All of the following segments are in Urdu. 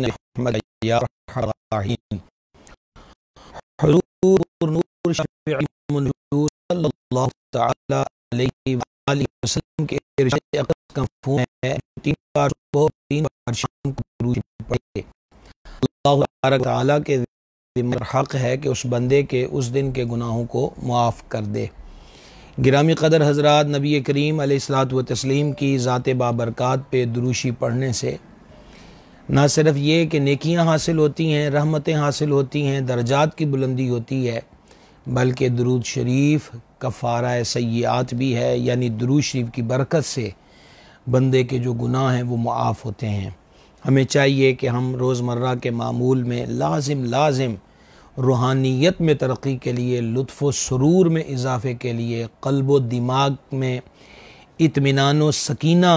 احمد یا ارحم الراحمین۔ حضور نور شفیع منجو صلی اللہ تعالی علیہ وآلہ وسلم کے ارشاد اقدس کا مفہوم ہے 3 بار صبح اور 3 بار شام کو درود پڑھے۔ اللہ تبارک تعالیٰ کے ذمہ حق ہے کہ اس بندے کے اس دن کے گناہوں کو معاف کر دے۔ گرامی قدر حضرات، نبی کریم علیہ الصلوۃ والتسلیم کی ذات بابرکات پہ دروشی پڑھنے سے نہ صرف یہ کہ نیکیاں حاصل ہوتی ہیں، رحمتیں حاصل ہوتی ہیں، درجات کی بلندی ہوتی ہے، بلکہ درود شریف کفارہ سیئات بھی ہے، یعنی درود شریف کی برکت سے بندے کے جو گناہ ہیں وہ معاف ہوتے ہیں۔ ہمیں چاہیے کہ ہم روزمرہ کے معمول میں لازم روحانیت میں ترقی کے لیے، لطف و سرور میں اضافے کے لیے، قلب و دماغ میں اطمینان و سکینہ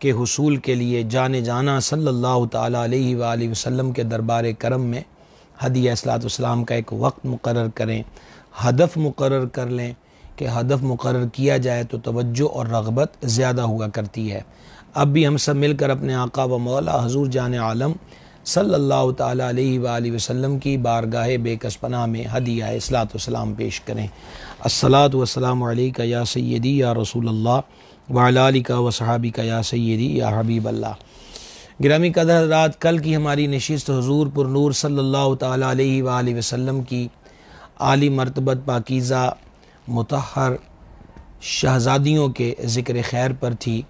کے حصول کے لیے جانے جانا صلی اللہ تعالیٰ علیہ وآلہ وسلم کے دربار کرم میں ہدیہ صلاۃ والسلام کا ایک وقت مقرر کریں، ہدف مقرر کر لیں کہ ہدف مقرر کیا جائے تو توجہ اور رغبت زیادہ ہوا کرتی ہے۔ اب بھی ہم سب مل کر اپنے آقا و مولا حضور جان عالم صلی اللہ تعالیٰ علیہ وآلہ وسلم کی بارگاہ بے کس پناہ میں ہدیہ صلاۃ والسلام پیش کریں۔ الصلاۃ والسلام علیکہ یا سیدی یا رسول اللہ وعلی آلکہ و صحابکہ یا سیدی یا حبیب اللہ۔ گرامی قدر حضرات، کل کی ہماری نشست حضور پر نور صلی اللہ تعالیٰ علیہ وآلہ وسلم کی عالی مرتبت پاکیزہ مطہر شہزادیوں کے ذکر خیر پر تھی،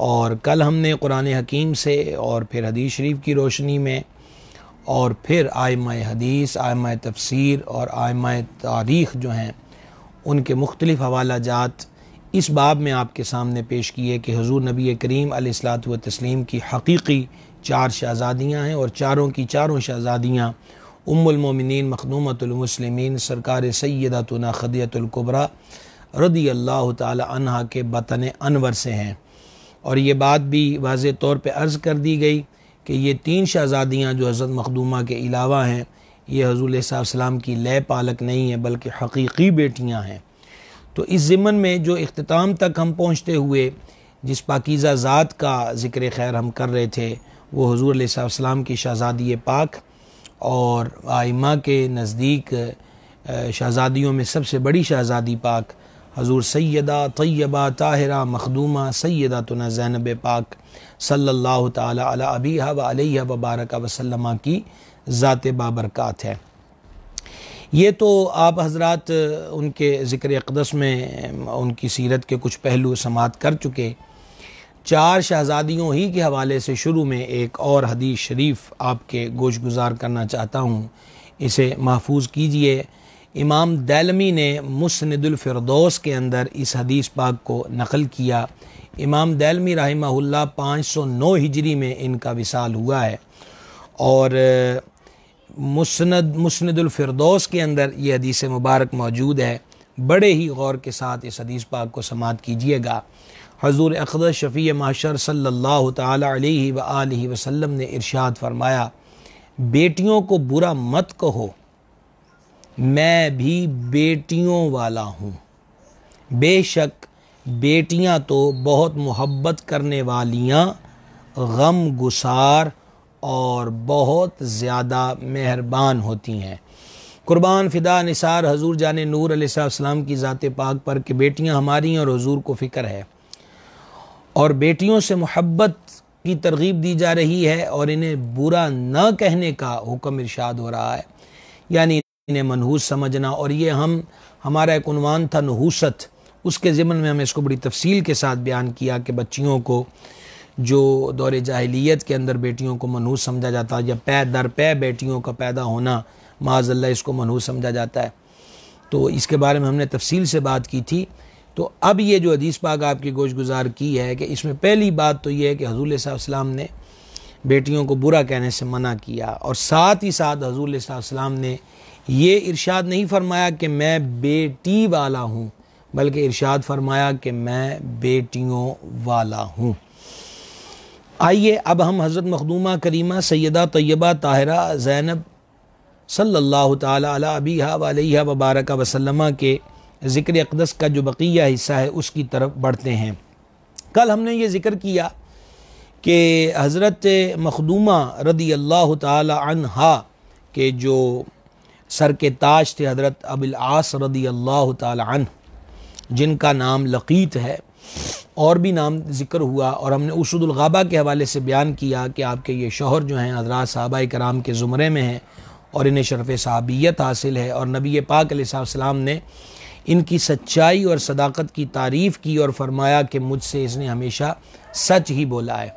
اور کل ہم نے قرآن حکیم سے اور پھر حدیث شریف کی روشنی میں اور پھر ائمہ حدیث، ائمہ تفسیر اور ائمہ تاریخ جو ہیں ان کے مختلف حوالہ جات اس باب میں آپ کے سامنے پیش کیے کہ حضور نبی کریم علیہ الصلوۃ والتسلیم کی حقیقی 4 شہزادیاں ہیں، اور چاروں کی چاروں شہزادیاں ام المومنین مخدومۃ المسلمین سرکار سیدتنا خدیجہ الکبریٰ رضی اللہ تعالی عنہا کے بطن انور سے ہیں۔ اور یہ بات بھی واضح طور پہ عرض کر دی گئی کہ یہ 3 شہزادیاں جو حضرت مخدومہ کے علاوہ ہیں، یہ حضور علیہ السلام کی لے پالک نہیں ہیں بلکہ حقیقی بیٹیاں ہیں۔ تو اس ضمن میں جو اختتام تک ہم پہنچتے ہوئے جس پاکیزہ ذات کا ذکر خیر ہم کر رہے تھے وہ حضور علیہ السلام کی شہزادی پاک، اور ائمہ کے نزدیک شہزادیوں میں سب سے بڑی شہزادی پاک حضور سیدہ طیبہ طاہرہ مخدومہ سیدتنا زینب پاک صلی اللہ تعالی علی ابیہا و علیہ وبارک وسلم کی ذات بابرکات ہے۔ یہ تو آپ حضرات ان کے ذکر اقدس میں ان کی سیرت کے کچھ پہلو سماعت کر چکے۔ 4 شہزادیوں ہی کے حوالے سے شروع میں ایک اور حدیث شریف آپ کے گوش گزار کرنا چاہتا ہوں، اسے محفوظ کیجئے۔ امام دیلمی نے مسند الفردوس کے اندر اس حدیث پاک کو نقل کیا۔ امام دیلمی رحمہ اللہ 509 ہجری میں ان کا وصال ہوا ہے، اور مسند الفردوس کے اندر یہ حدیث مبارک موجود ہے۔ بڑے ہی غور کے ساتھ اس حدیث پاک کو سماعت کیجیے گا۔ حضور اقدس شفیع محشر صلی اللہ تعالی علیہ وآلہ وسلم نے ارشاد فرمایا، بیٹیوں کو برا مت کہو، میں بھی بیٹیوں والا ہوں۔ بے شک بیٹیاں تو بہت محبت کرنے والیاں، غم گسار اور بہت زیادہ مہربان ہوتی ہیں۔ قربان فدا نثار حضور جان نور علیہ السلام کی ذات پاک پر کہ بیٹیاں ہماری ہیں اور حضور کو فکر ہے، اور بیٹیوں سے محبت کی ترغیب دی جا رہی ہے، اور انہیں برا نہ کہنے کا حکم ارشاد ہو رہا ہے، یعنی انہیں منحوس سمجھنا۔ اور یہ ہمارا ایک عنوان تھا نحوست، اس کے ضمن میں ہم اس کو بڑی تفصیل کے ساتھ بیان کیا کہ بچیوں کو جو دور جاہلیت کے اندر بیٹیوں کو منحوس سمجھا جاتا ہے، یا پے در پے بیٹیوں کا پیدا ہونا معاذ اللہ اس کو منحوس سمجھا جاتا ہے، تو اس کے بارے میں ہم نے تفصیل سے بات کی تھی۔ تو اب یہ جو حدیث پاک آپ کی گوش گزار کی ہے کہ اس میں پہلی بات تو یہ ہے کہ حضور صلی اللہ علیہ وسلم نے بیٹیوں کو برا کہنے سے منع کیا، اور ساتھ ہی ساتھ حضور صلی اللہ علیہ وسلم نے یہ ارشاد نہیں فرمایا کہ میں بیٹی والا ہوں، بلکہ ارشاد فرمایا کہ میں بیٹیوں والا ہوں۔ آئیے اب ہم حضرت مخدومہ کریمہ سیدہ طیبہ طاہرہ زینب صلی اللہ تعالی علی ابیہا و علیہ وبارک وسلم کے ذکر اقدس کا جو بقیہ حصہ ہے اس کی طرف بڑھتے ہیں۔ کل ہم نے یہ ذکر کیا کہ حضرت مخدومہ رضی اللہ تعالی عنہا کے جو سر کے تاج تھے حضرت ابو العاص رضی اللہ تعالی عنہ، جن کا نام لقیط ہے، اور بھی نام ذکر ہوا، اور ہم نے اسود الغابہ کے حوالے سے بیان کیا کہ آپ کے یہ شوہر جو ہیں حضرات صحابہ کرام کے زمرے میں ہیں اور انہیں شرف صحابیت حاصل ہے، اور نبی پاک علیہ السلام نے ان کی سچائی اور صداقت کی تعریف کی اور فرمایا کہ مجھ سے اس نے ہمیشہ سچ ہی بولا ہے۔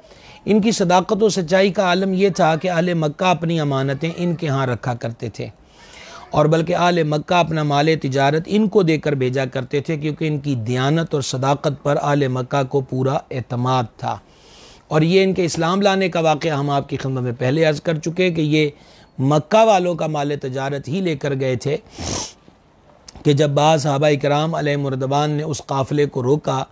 ان کی صداقت و سچائی کا عالم یہ تھا کہ اہل مکہ اپنی امانتیں ان کے ہاں رکھا کرتے تھے، اور بلکہ اہل مکہ اپنا مال تجارت ان کو دے کر بھیجا کرتے تھے، کیونکہ ان کی دیانت اور صداقت پر اہل مکہ کو پورا اعتماد تھا۔ اور یہ ان کے اسلام لانے کا واقعہ ہم آپ کی خدمت میں پہلے عرض کر چکے کہ یہ مکہ والوں کا مال تجارت ہی لے کر گئے تھے کہ جب بعض صحابہ کرام علیہ مردبان نے اس قافلے کو روکا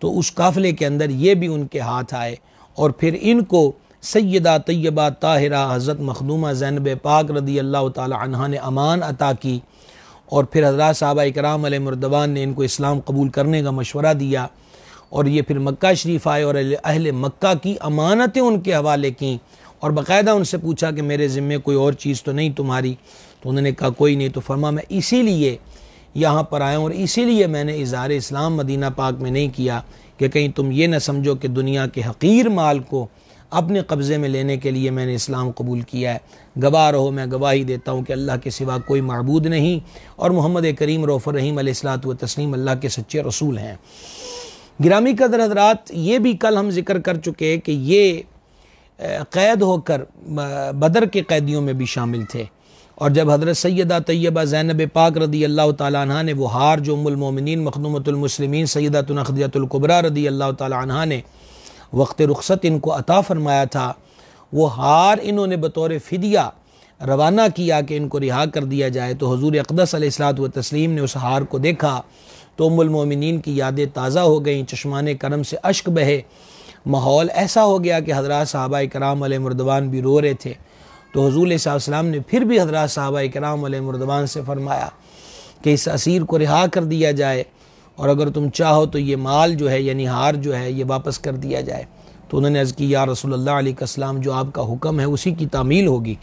تو اس قافلے کے اندر یہ بھی ان کے ہاتھ آئے، اور پھر ان کو سیدہ طیبہ طاہرہ حضرت مخدومہ زینب پاک رضی اللہ تعالی عنہا نے امان عطا کی، اور پھر حضرات صحابہ کرام علیہ مردبان نے ان کو اسلام قبول کرنے کا مشورہ دیا، اور یہ پھر مکہ شریف آئے اور اہل مکہ کی امانتیں ان کے حوالے کیں، اور باقاعدہ ان سے پوچھا کہ میرے ذمے کوئی اور چیز تو نہیں تمہاری؟ تو انہوں نے کہا کوئی نہیں۔ تو فرما میں اسی لیے یہاں پر آیا ہوں، اور اسی لیے میں نے اظہار اسلام مدینہ پاک میں نہیں کیا کہ کہیں تم یہ نہ سمجھو کہ دنیا کے حقیر مال کو اپنے قبضے میں لینے کے لیے میں نے اسلام قبول کیا ہے۔ گواہ رہو، میں گواہی دیتا ہوں کہ اللہ کے سوا کوئی معبود نہیں، اور محمد کریم رؤوف الرحیم علیہ الصلوۃ والتسلیم اللہ کے سچے رسول ہیں۔ گرامی قدر حضرات، یہ بھی کل ہم ذکر کر چکے کہ یہ قید ہو کر بدر کے قیدیوں میں بھی شامل تھے، اور جب حضرت سیدہ طیبہ زینب پاک رضی اللہ تعالیٰ عنہ نے وہ ہار جو ام المومنین مخدومۃ المسلمین سیدۃ خدیجہ الکبریٰ رضی اللہ تعالیٰ عنہ نے وقت رخصت ان کو عطا فرمایا تھا، وہ ہار انہوں نے بطور فدیہ روانہ کیا کہ ان کو رہا کر دیا جائے، تو حضور اقدس علیہ الصلوۃ والتسلیم نے اس ہار کو دیکھا تو ام المومنین کی یادیں تازہ ہو گئیں، چشمان کرم سے اشک بہے، ماحول ایسا ہو گیا کہ حضرات صحابہ کرام علیہ مردوان بھی رو رہے تھے۔ تو حضور صلی اللہ علیہ وسلم نے پھر بھی حضرات صحابہ کرام علیہ مردوان سے فرمایا کہ اس اسیر کو رہا کر دیا جائے، اور اگر تم چاہو تو یہ مال جو ہے یعنی ہار جو ہے یہ واپس کر دیا جائے۔ تو انہوں نے عرض کی یا رسول اللہ علیہ السلام، جو آپ کا حکم ہے اسی کی تعمیل ہوگی۔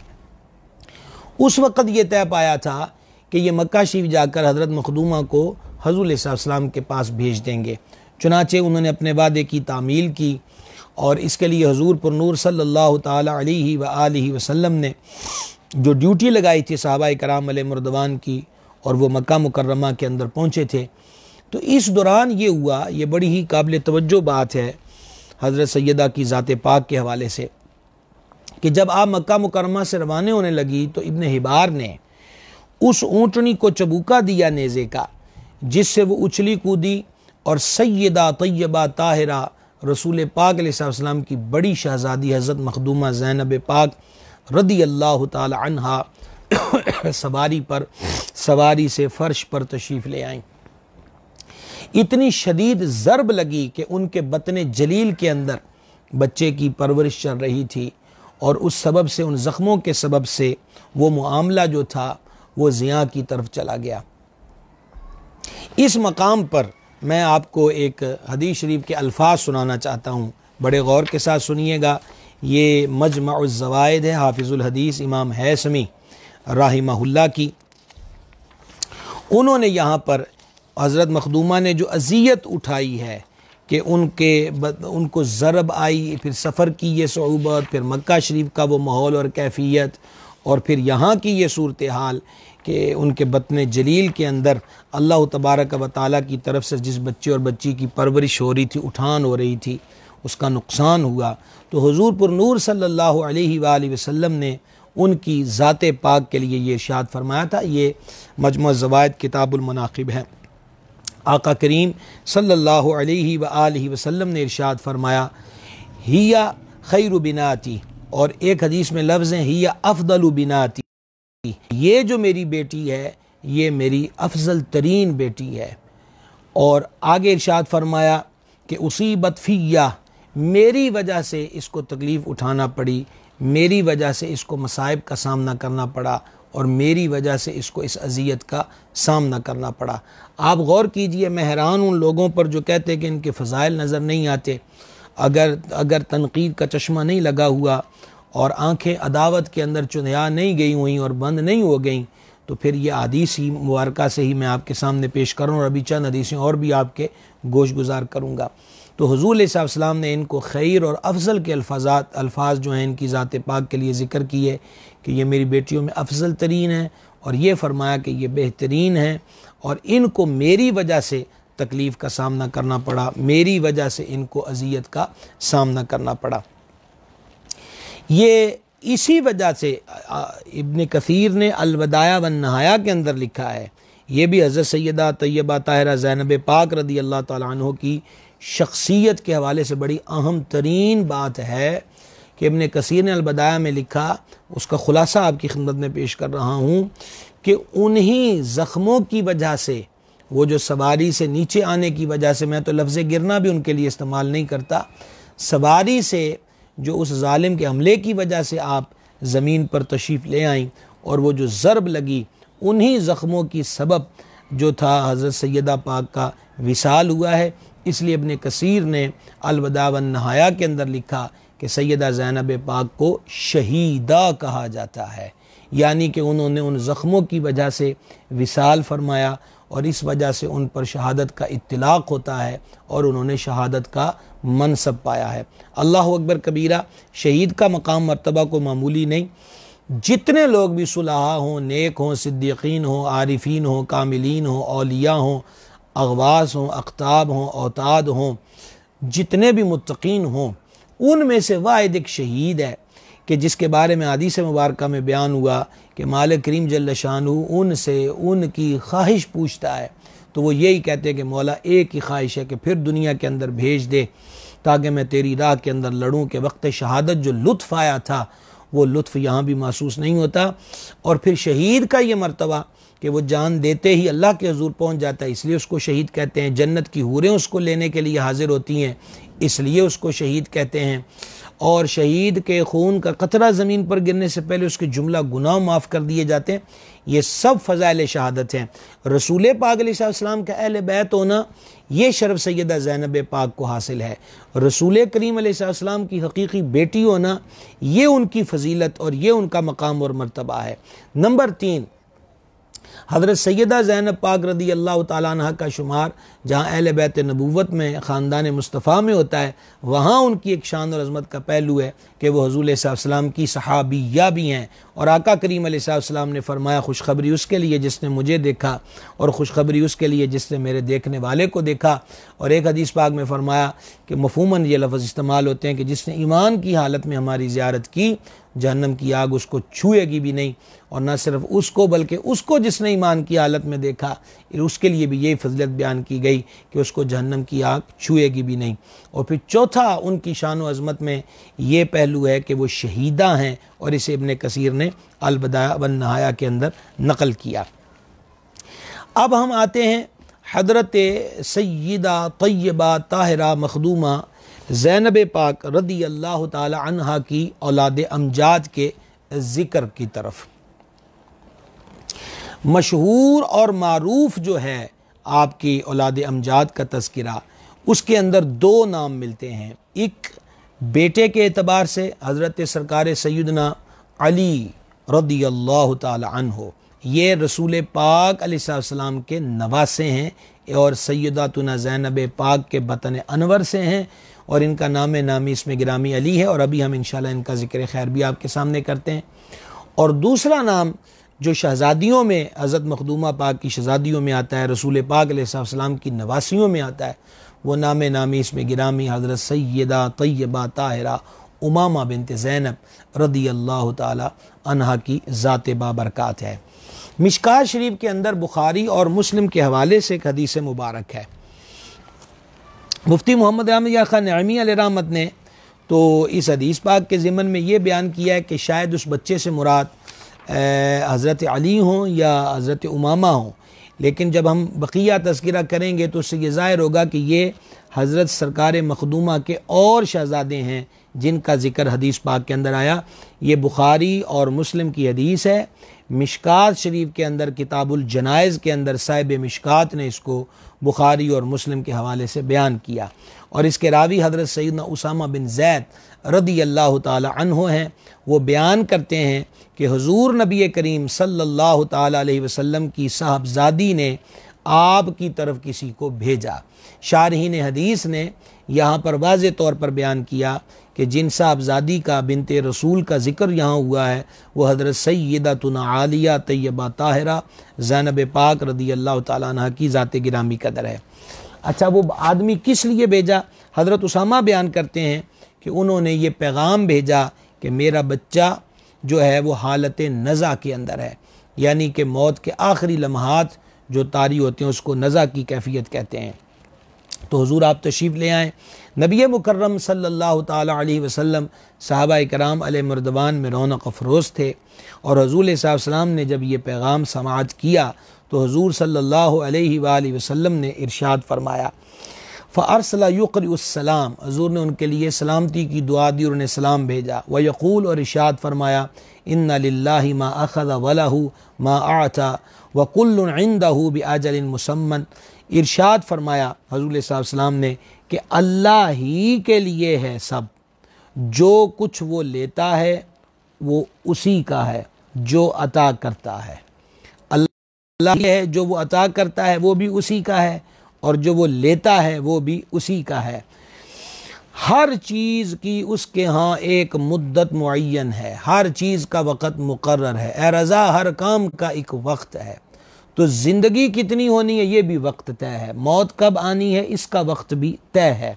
اس وقت یہ طے پایا تھا کہ یہ مکہ شریف جا کر حضرت مخدومہ کو حضور صلی اللہ علیہ وسلم کے پاس بھیج دیں گے، چنانچہ انہوں نے اپنے وعدے کی تعمیل کی، اور اس کے لیے حضور پر نور صلی اللہ تعالی علیہ وآلہ وسلم نے جو ڈیوٹی لگائی تھی صحابہ کرام علیہ مردوان کی، اور وہ مکہ مکرمہ کے اندر پہنچے تھے۔ تو اس دوران یہ ہوا، یہ بڑی ہی قابل توجہ بات ہے حضرت سیدہ کی ذات پاک کے حوالے سے، کہ جب آپ مکہ مکرمہ سے روانہ ہونے لگی تو ابن حبار نے اس اونٹنی کو چبوکا دیا نیزے کا، جس سے وہ اچھلی کودی، اور سیدہ طیبہ طاہرہ رسول پاک علیہ السلام کی بڑی شہزادی حضرت مخدومہ زینب پاک رضی اللہ تعالی عنہا سواری سے فرش پر تشریف لے آئیں۔ اتنی شدید ضرب لگی کہ ان کے بطن جلیل کے اندر بچے کی پرورش چل رہی تھی، اور اس سبب سے، ان زخموں کے سبب سے وہ معاملہ جو تھا وہ زیاں کی طرف چلا گیا۔ اس مقام پر میں آپ کو ایک حدیث شریف کے الفاظ سنانا چاہتا ہوں، بڑے غور کے ساتھ سنیے گا۔ یہ مجمع الزوائد ہے حافظ الحدیث امام حیثمی رحمہ اللہ کی۔ انہوں نے یہاں پر حضرت مخدومہ نے جو اذیت اٹھائی ہے کہ ان کو ضرب آئی، پھر سفر کی یہ صعوبت، پھر مکہ شریف کا وہ ماحول اور کیفیت، اور پھر یہاں کی یہ صورتحال کہ ان کے بطن جلیل کے اندر اللہ تبارک و تعالیٰ کی طرف سے جس بچے اور بچی کی پرورش ہو رہی تھی، اٹھان ہو رہی تھی، اس کا نقصان ہوا، تو حضور پر نور صلی اللہ علیہ وآلہ وسلم نے ان کی ذات پاک کے لیے یہ ارشاد فرمایا تھا۔ یہ مجمع الزوائد کتاب المناقب ہے۔ آقا کریم صلی اللہ علیہ وآلہ وسلم نے ارشاد فرمایا ہیا خیر بناتی، اور ایک حدیث میں لفظ ہیں ہیا افضل بناتی، یہ جو میری بیٹی ہے یہ میری افضل ترین بیٹی ہے۔ اور آگے ارشاد فرمایا کہ اصیبت فیہ، میری وجہ سے اس کو تکلیف اٹھانا پڑی، میری وجہ سے اس کو مصائب کا سامنا کرنا پڑا، اور میری وجہ سے اس کو اس اذیت کا سامنا کرنا پڑا۔ آپ غور کیجئے، میں حیران ان لوگوں پر جو کہتے ہیں کہ ان کے فضائل نظر نہیں آتے۔ اگر تنقید کا چشمہ نہیں لگا ہوا اور آنکھیں عداوت کے اندر چندھیا نہیں گئی ہوئیں اور بند نہیں ہو گئیں تو پھر یہ حدیث ہی مبارکہ سے ہی میں آپ کے سامنے پیش کروں، اور ابھی چند حدیثیں اور بھی آپ کے گوش گزار کروں گا۔ تو حضور علیہ السلام نے ان کو خیر اور افضل کے الفاظ جو ہیں ان کی ذات پاک کے لیے ذکر کیے کہ یہ میری بیٹیوں میں افضل ترین ہیں، اور یہ فرمایا کہ یہ بہترین ہیں، اور ان کو میری وجہ سے تکلیف کا سامنا کرنا پڑا، میری وجہ سے ان کو اذیت کا سامنا کرنا پڑا۔ یہ اسی وجہ سے ابن کثیر نے البدایہ والنہایہ کے اندر لکھا ہے، یہ بھی حضرت سیدہ طیبہ طاہرہ زینب پاک رضی اللہ تعالیٰ عنہ کی شخصیت کے حوالے سے بڑی اہم ترین بات ہے کہ ابن کثیر نے البدایہ میں لکھا، اس کا خلاصہ آپ کی خدمت میں پیش کر رہا ہوں کہ انہی زخموں کی وجہ سے، وہ جو سواری سے نیچے آنے کی وجہ سے، میں تو لفظ گرنا بھی ان کے لیے استعمال نہیں کرتا، سواری سے جو اس ظالم کے حملے کی وجہ سے آپ زمین پر تشریف لے آئیں اور وہ جو ضرب لگی، انہی زخموں کی سبب جو تھا حضرت سیدہ پاک کا وصال ہوا ہے۔ اس لیے ابن کثیر نے البدایہ والنہایہ کے اندر لکھا کہ سیدہ زینب پاک کو شہیدہ کہا جاتا ہے، یعنی کہ انہوں نے ان زخموں کی وجہ سے وصال فرمایا، اور اس وجہ سے ان پر شہادت کا اطلاق ہوتا ہے اور انہوں نے شہادت کا منصب پایا ہے۔ اللہ اکبر کبیرہ، شہید کا مقام مرتبہ کو معمولی نہیں۔ جتنے لوگ بھی صلحاء ہوں، نیک ہوں، صدیقین ہوں، عارفین ہوں، کاملین ہوں، اولیاء ہوں، اغواث ہوں، اقطاب ہوں، اوتاد ہوں، جتنے بھی متقین ہوں، ان میں سے واحد ایک شہید ہے کہ جس کے بارے میں حدیث مبارکہ میں بیان ہوا کہ مالک کریم جل شانہ ان سے ان کی خواہش پوچھتا ہے، تو وہ یہی کہتے ہیں کہ مولا ایک ہی خواہش ہے کہ پھر دنیا کے اندر بھیج دے تاکہ میں تیری راہ کے اندر لڑوں، کہ وقت شہادت جو لطف آیا تھا وہ لطف یہاں بھی محسوس نہیں ہوتا۔ اور پھر شہید کا یہ مرتبہ کہ وہ جان دیتے ہی اللہ کے حضور پہنچ جاتا ہے، اس لیے اس کو شہید کہتے ہیں۔ جنت کی حوریں اس کو لینے کے لیے حاضر ہوتی ہیں، اس لیے اس کو شہید کہتے ہیں۔ اور شہید کے خون کا قطرہ زمین پر گرنے سے پہلے اس کے جملہ گناہ معاف کر دیے جاتے ہیں۔ یہ سب فضائل شہادت ہیں۔ رسول پاک علیہ السلام کا اہل بیت ہونا، یہ شرف سیدہ زینب پاک کو حاصل ہے۔ رسول کریم علیہ السلام کی حقیقی بیٹی ہونا، یہ ان کی فضیلت اور یہ ان کا مقام اور مرتبہ ہے۔ نمبر 3، حضرت سیدہ زینب پاک رضی اللہ تعالیٰ عنہ کا شمار جہاں اہل بیت نبوت میں خاندان مصطفیٰ میں ہوتا ہے، وہاں ان کی ایک شان اور عظمت کا پہلو ہے کہ وہ حضور علیہ السلام کی صحابیہ بھی ہیں، اور آقا کریم علیہ السلام نے فرمایا خوشخبری اس کے لیے جس نے مجھے دیکھا، اور خوشخبری اس کے لیے جس نے میرے دیکھنے والے کو دیکھا۔ اور ایک حدیث پاک میں فرمایا کہ مفہوماً یہ لفظ استعمال ہوتے ہیں کہ جس نے ایمان کی حالت میں ہماری زیارت کی، جہنم کی آگ اس کو چھوئے گی بھی نہیں، اور نہ صرف اس کو بلکہ اس کو جس نے ایمان کی حالت میں دیکھا، اس کے لیے بھی یہی فضیلت بیان کی گئی کہ اس کو جہنم کی آگ چھوئے گی بھی نہیں۔ اور پھر چوتھا ان کی شان و عظمت میں یہ پہلو ہے کہ وہ شہیدہ ہیں، اور اسے ابن کثیر نے البدایہ والنہایہ کے اندر نقل کیا۔ اب ہم آتے ہیں حضرت سیدہ طیبہ طاہرہ مخدومہ زینب پاک رضی اللہ تعالی عنہا کی اولاد امجاد کے ذکر کی طرف۔ مشہور اور معروف جو ہے آپ کی اولاد امجاد کا تذکرہ، اس کے اندر 2 نام ملتے ہیں۔ ایک بیٹے کے اعتبار سے حضرت سرکار سیدنا علی رضی اللہ تعالی عنہ، یہ رسول پاک علیہ السلام کے نواسے ہیں اور سیداتنا زینب پاک کے بطن انور سے ہیں، اور ان کا نام نامی اس میں گرامی علی ہے، اور ابھی ہم انشاءاللہ ان کا ذکر خیر بھی آپ کے سامنے کرتے ہیں۔ اور دوسرا نام جو شہزادیوں میں حضرت مخدومہ پاک کی شہزادیوں میں آتا ہے، رسول پاک علیہ السلام کی نواسیوں میں آتا ہے، وہ نام نامی اس میں گرامی حضرت سیدہ طیبہ طاہرہ امامہ بنت زینب رضی اللہ تعالی عنہا کی ذات بابرکات ہے۔ مشکوٰۃ شریف کے اندر بخاری اور مسلم کے حوالے سے ایک حدیث مبارک ہے۔ مفتی محمد احمد یار خان نعیمی علیہ رحمت نے تو اس حدیث پاک کے ضمن میں یہ بیان کیا ہے کہ شاید اس بچے سے مراد حضرت علی ہوں یا حضرت امامہ ہوں، لیکن جب ہم بقیہ تذکرہ کریں گے تو اس سے یہ ظاہر ہوگا کہ یہ حضرت سرکار مخدومہ کے اور شہزادے ہیں جن کا ذکر حدیث پاک کے اندر آیا۔ یہ بخاری اور مسلم کی حدیث ہے۔ مشکوٰۃ شریف کے اندر کتاب الجنائز کے اندر صاحب مشکوٰۃ نے اس کو بخاری اور مسلم کے حوالے سے بیان کیا، اور اس کے راوی حضرت سیدنا اسامہ بن زید رضی اللہ تعالی عنہ ہیں۔ وہ بیان کرتے ہیں کہ حضور نبی کریم صلی اللہ تعالی علیہ وسلم کی صاحبزادی نے آپ کی طرف کسی کو بھیجا۔ شارحین حدیث نے یہاں پر واضح طور پر بیان کیا کہ جن صاحبزادی کا بنت رسول کا ذکر یہاں ہوا ہے وہ حضرت سیدتنا عالیہ طیبہ طاہرہ زینب پاک رضی اللہ تعالیٰ عنہ کی ذات گرامی قدر ہے۔ اچھا، وہ آدمی کس لیے بھیجا؟ حضرت اسامہ بیان کرتے ہیں کہ انہوں نے یہ پیغام بھیجا کہ میرا بچہ جو ہے وہ حالت نزع کے اندر ہے، یعنی کہ موت کے آخری لمحات جو طاری ہوتے ہیں اس کو نزع کی کیفیت کہتے ہیں۔ تو حضور آپ تشریف لے آئیں۔ نبی مکرم صلی اللہ تعالی علیہ وسلم صحابہ کرام علیہ مردوان میں رونق افروز تھے، اور حضور صلی اللہ علیہ وسلم نے جب یہ پیغام سماعت کیا تو حضور صلی اللہ علیہ وآلہ وسلم نے ارشاد فرمایا، فَأَرْسَلَ يُقْرِئُ السلام، حضور نے ان کے لیے سلامتی کی دعا دی اور انہیں سلام بھیجا۔ وَيَقُول، اور ارشاد فرمایا، إِنَّ لِلَّهِ مَا أَخَذَ وَلَهُ مَا أَعْطَى وَكُلٌّ عِنْدَهُ بِأَجَلٍ مُّسَمًّى، ارشاد فرمایا حضور صلی اللہ علیہ وسلم نے کہ اللہ ہی کے لیے ہے سب، جو کچھ وہ لیتا ہے وہ اسی کا ہے جو عطا کرتا ہے، اللہ ہے جو وہ عطا کرتا ہے وہ بھی اسی کا ہے، اور جو وہ لیتا ہے وہ بھی اسی کا ہے۔ ہر چیز کی اس کے ہاں ایک مدت معین ہے، ہر چیز کا وقت مقرر ہے، اے رضا ہر کام کا ایک وقت ہے۔ تو زندگی کتنی ہونی ہے یہ بھی وقت طے ہے، موت کب آنی ہے اس کا وقت بھی طے ہے،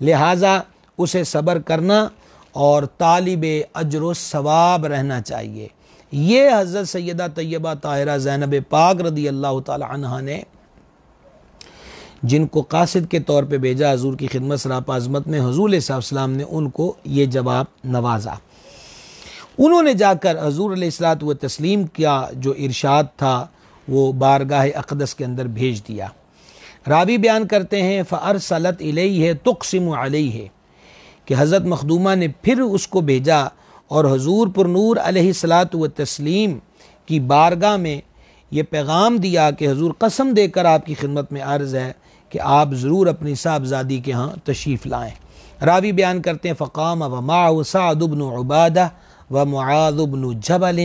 لہٰذا اسے صبر کرنا اور طالب اجر و ثواب رہنا چاہیے۔ یہ حضرت سیدہ طیبہ طاہرہ زینب پاک رضی اللہ تعالی عنہ نے جن کو قاصد کے طور پہ بھیجا حضور کی خدمت سراپا عظمت میں، حضور صلی اللہ علیہ وسلم نے ان کو یہ جواب نوازا۔ انہوں نے جا کر حضور علیہ الصلوۃ والتسلیم کا جو ارشاد تھا وہ بارگاہ اقدس کے اندر بھیج دیا۔ راوی بیان کرتے ہیں فَأَرْسَلَتْ إِلَيْهِ تُقْسِمُ عَلَيْهِ، کہ حضرت مخدومہ نے پھر اس کو بھیجا اور حضور پر نور علیہ الصلوۃ والتسلیم کی بارگاہ میں یہ پیغام دیا کہ حضور قسم دے کر آپ کی خدمت میں عرض ہے کہ آپ ضرور اپنی صاحبزادی کے ہاں تشریف لائیں۔ راوی بیان کرتے ہیں فقام ومعه سعد بن عبادہ ومعاذ بن جبل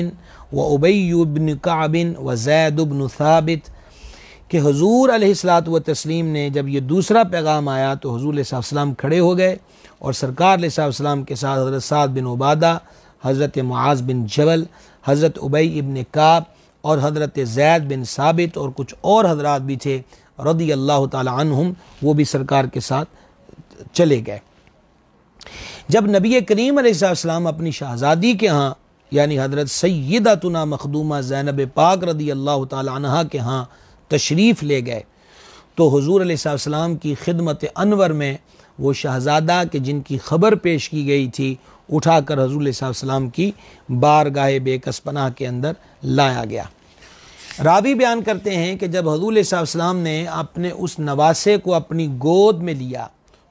وابی بن کعب وزید بن ثابت، کہ حضور علیہ الصلوۃ والتسلیم نے جب یہ دوسرا پیغام آیا تو حضور علیہ السلام کھڑے ہو گئے، اور سرکار علیہ السلام کے ساتھ حضرت سعد بن عبادہ، حضرت معاذ بن جبل، حضرت ابی ابن کعب اور حضرت زید بن ثابت اور کچھ اور حضرات بھی تھے رضی اللہ تعالی عنہم، وہ بھی سرکار کے ساتھ چلے گئے۔ جب نبی کریم علیہ السلام اپنی شہزادی کے ہاں یعنی حضرت سیدتنا مخدومہ زینب پاک رضی اللہ تعالی عنہا کے ہاں تشریف لے گئے تو حضور علیہ السلام کی خدمت انور میں وہ شہزادہ کہ جن کی خبر پیش کی گئی تھی اٹھا کر حضور علیہ السلام کی بارگاہ بے کس پناہ کے اندر لایا گیا۔ راوی بیان کرتے ہیں کہ جب حضور علیہ السلام نے اپنے اس نواسے کو اپنی گود میں لیا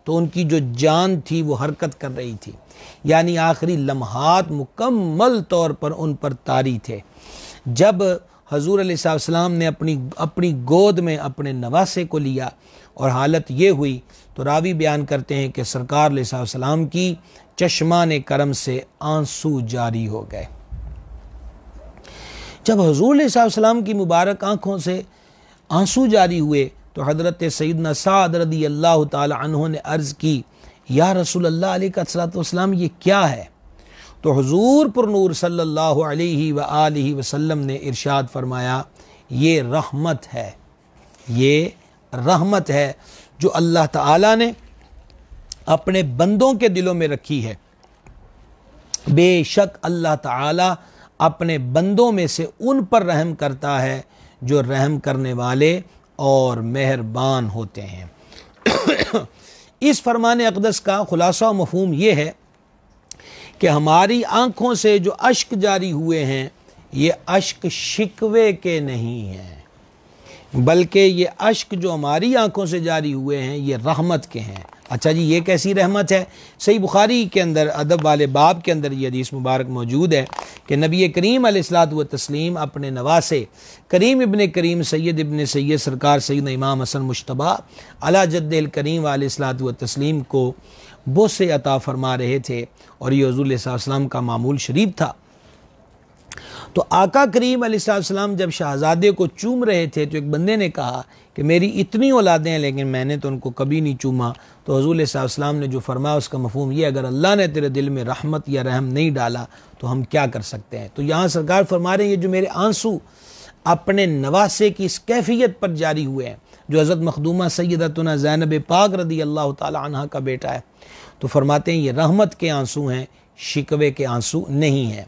تو ان کی جو جان تھی وہ حرکت کر رہی تھی، یعنی آخری لمحات مکمل طور پر ان پر طاری تھے۔ جب حضور علیہ السلام نے اپنی گود میں اپنے نواسے کو لیا اور حالت یہ ہوئی تو راوی بیان کرتے ہیں کہ سرکار علیہ السلام کی چشمان کرم سے آنسو جاری ہو گئے۔ جب حضور علیہ السلام کی مبارک آنکھوں سے آنسو جاری ہوئے تو حضرت سیدنا سعد رضی اللہ تعالی عنہ نے عرض کی، یا رسول اللہ علیہ السلام یہ کیا ہے؟ تو حضور پر نور صلی اللہ علیہ وآلہ وسلم نے ارشاد فرمایا، یہ رحمت ہے، یہ رحمت ہے جو اللہ تعالیٰ نے اپنے بندوں کے دلوں میں رکھی ہے۔ بے شک اللہ تعالیٰ اپنے بندوں میں سے ان پر رحم کرتا ہے جو رحم کرنے والے اور مہربان ہوتے ہیں۔ اس فرمان اقدس کا خلاصہ و مفہوم یہ ہے کہ ہماری آنکھوں سے جو اشک جاری ہوئے ہیں یہ اشک شکوے کے نہیں ہیں، بلکہ یہ اشک جو ہماری آنکھوں سے جاری ہوئے ہیں یہ رحمت کے ہیں۔ اچھا جی، یہ کیسی رحمت ہے؟ صحیح بخاری کے اندر ادب والے باب کے اندر یہ حدیث مبارک موجود ہے کہ نبی کریم علیہ الصلوۃ والتسلیم اپنے نواسے کریم ابن کریم سید ابن سید سرکار سیدنا امام حسن مجتبیٰ علی جد الکریم علیہ الصلوۃ والتسلیم کو بوسے عطا فرما رہے تھے، اور یہ حضور صلی اللہ علیہ وسلم کا معمول شریف تھا۔ تو آقا کریم علیہ السلام جب شہزادے کو چوم رہے تھے تو ایک بندے نے کہا کہ میری اتنی اولادیں ہیں لیکن میں نے تو ان کو کبھی نہیں چوما۔ تو حضور صلی اللہ علیہ وسلم نے جو فرمایا اس کا مفہوم یہ، اگر اللہ نے تیرے دل میں رحمت یا رحم نہیں ڈالا تو ہم کیا کر سکتے ہیں۔ تو یہاں سرکار فرما رہے ہیں یہ جو میرے آنسو اپنے نواسے کی اس کیفیت پر جاری ہوئے ہیں، جو حضرت مخدومہ سیدتنا زینب پاک رضی اللہ تعالی عنہ کا بیٹا ہے، تو فرماتے ہیں یہ رحمت کے آنسو ہیں، شکوے کے آنسو نہیں ہیں۔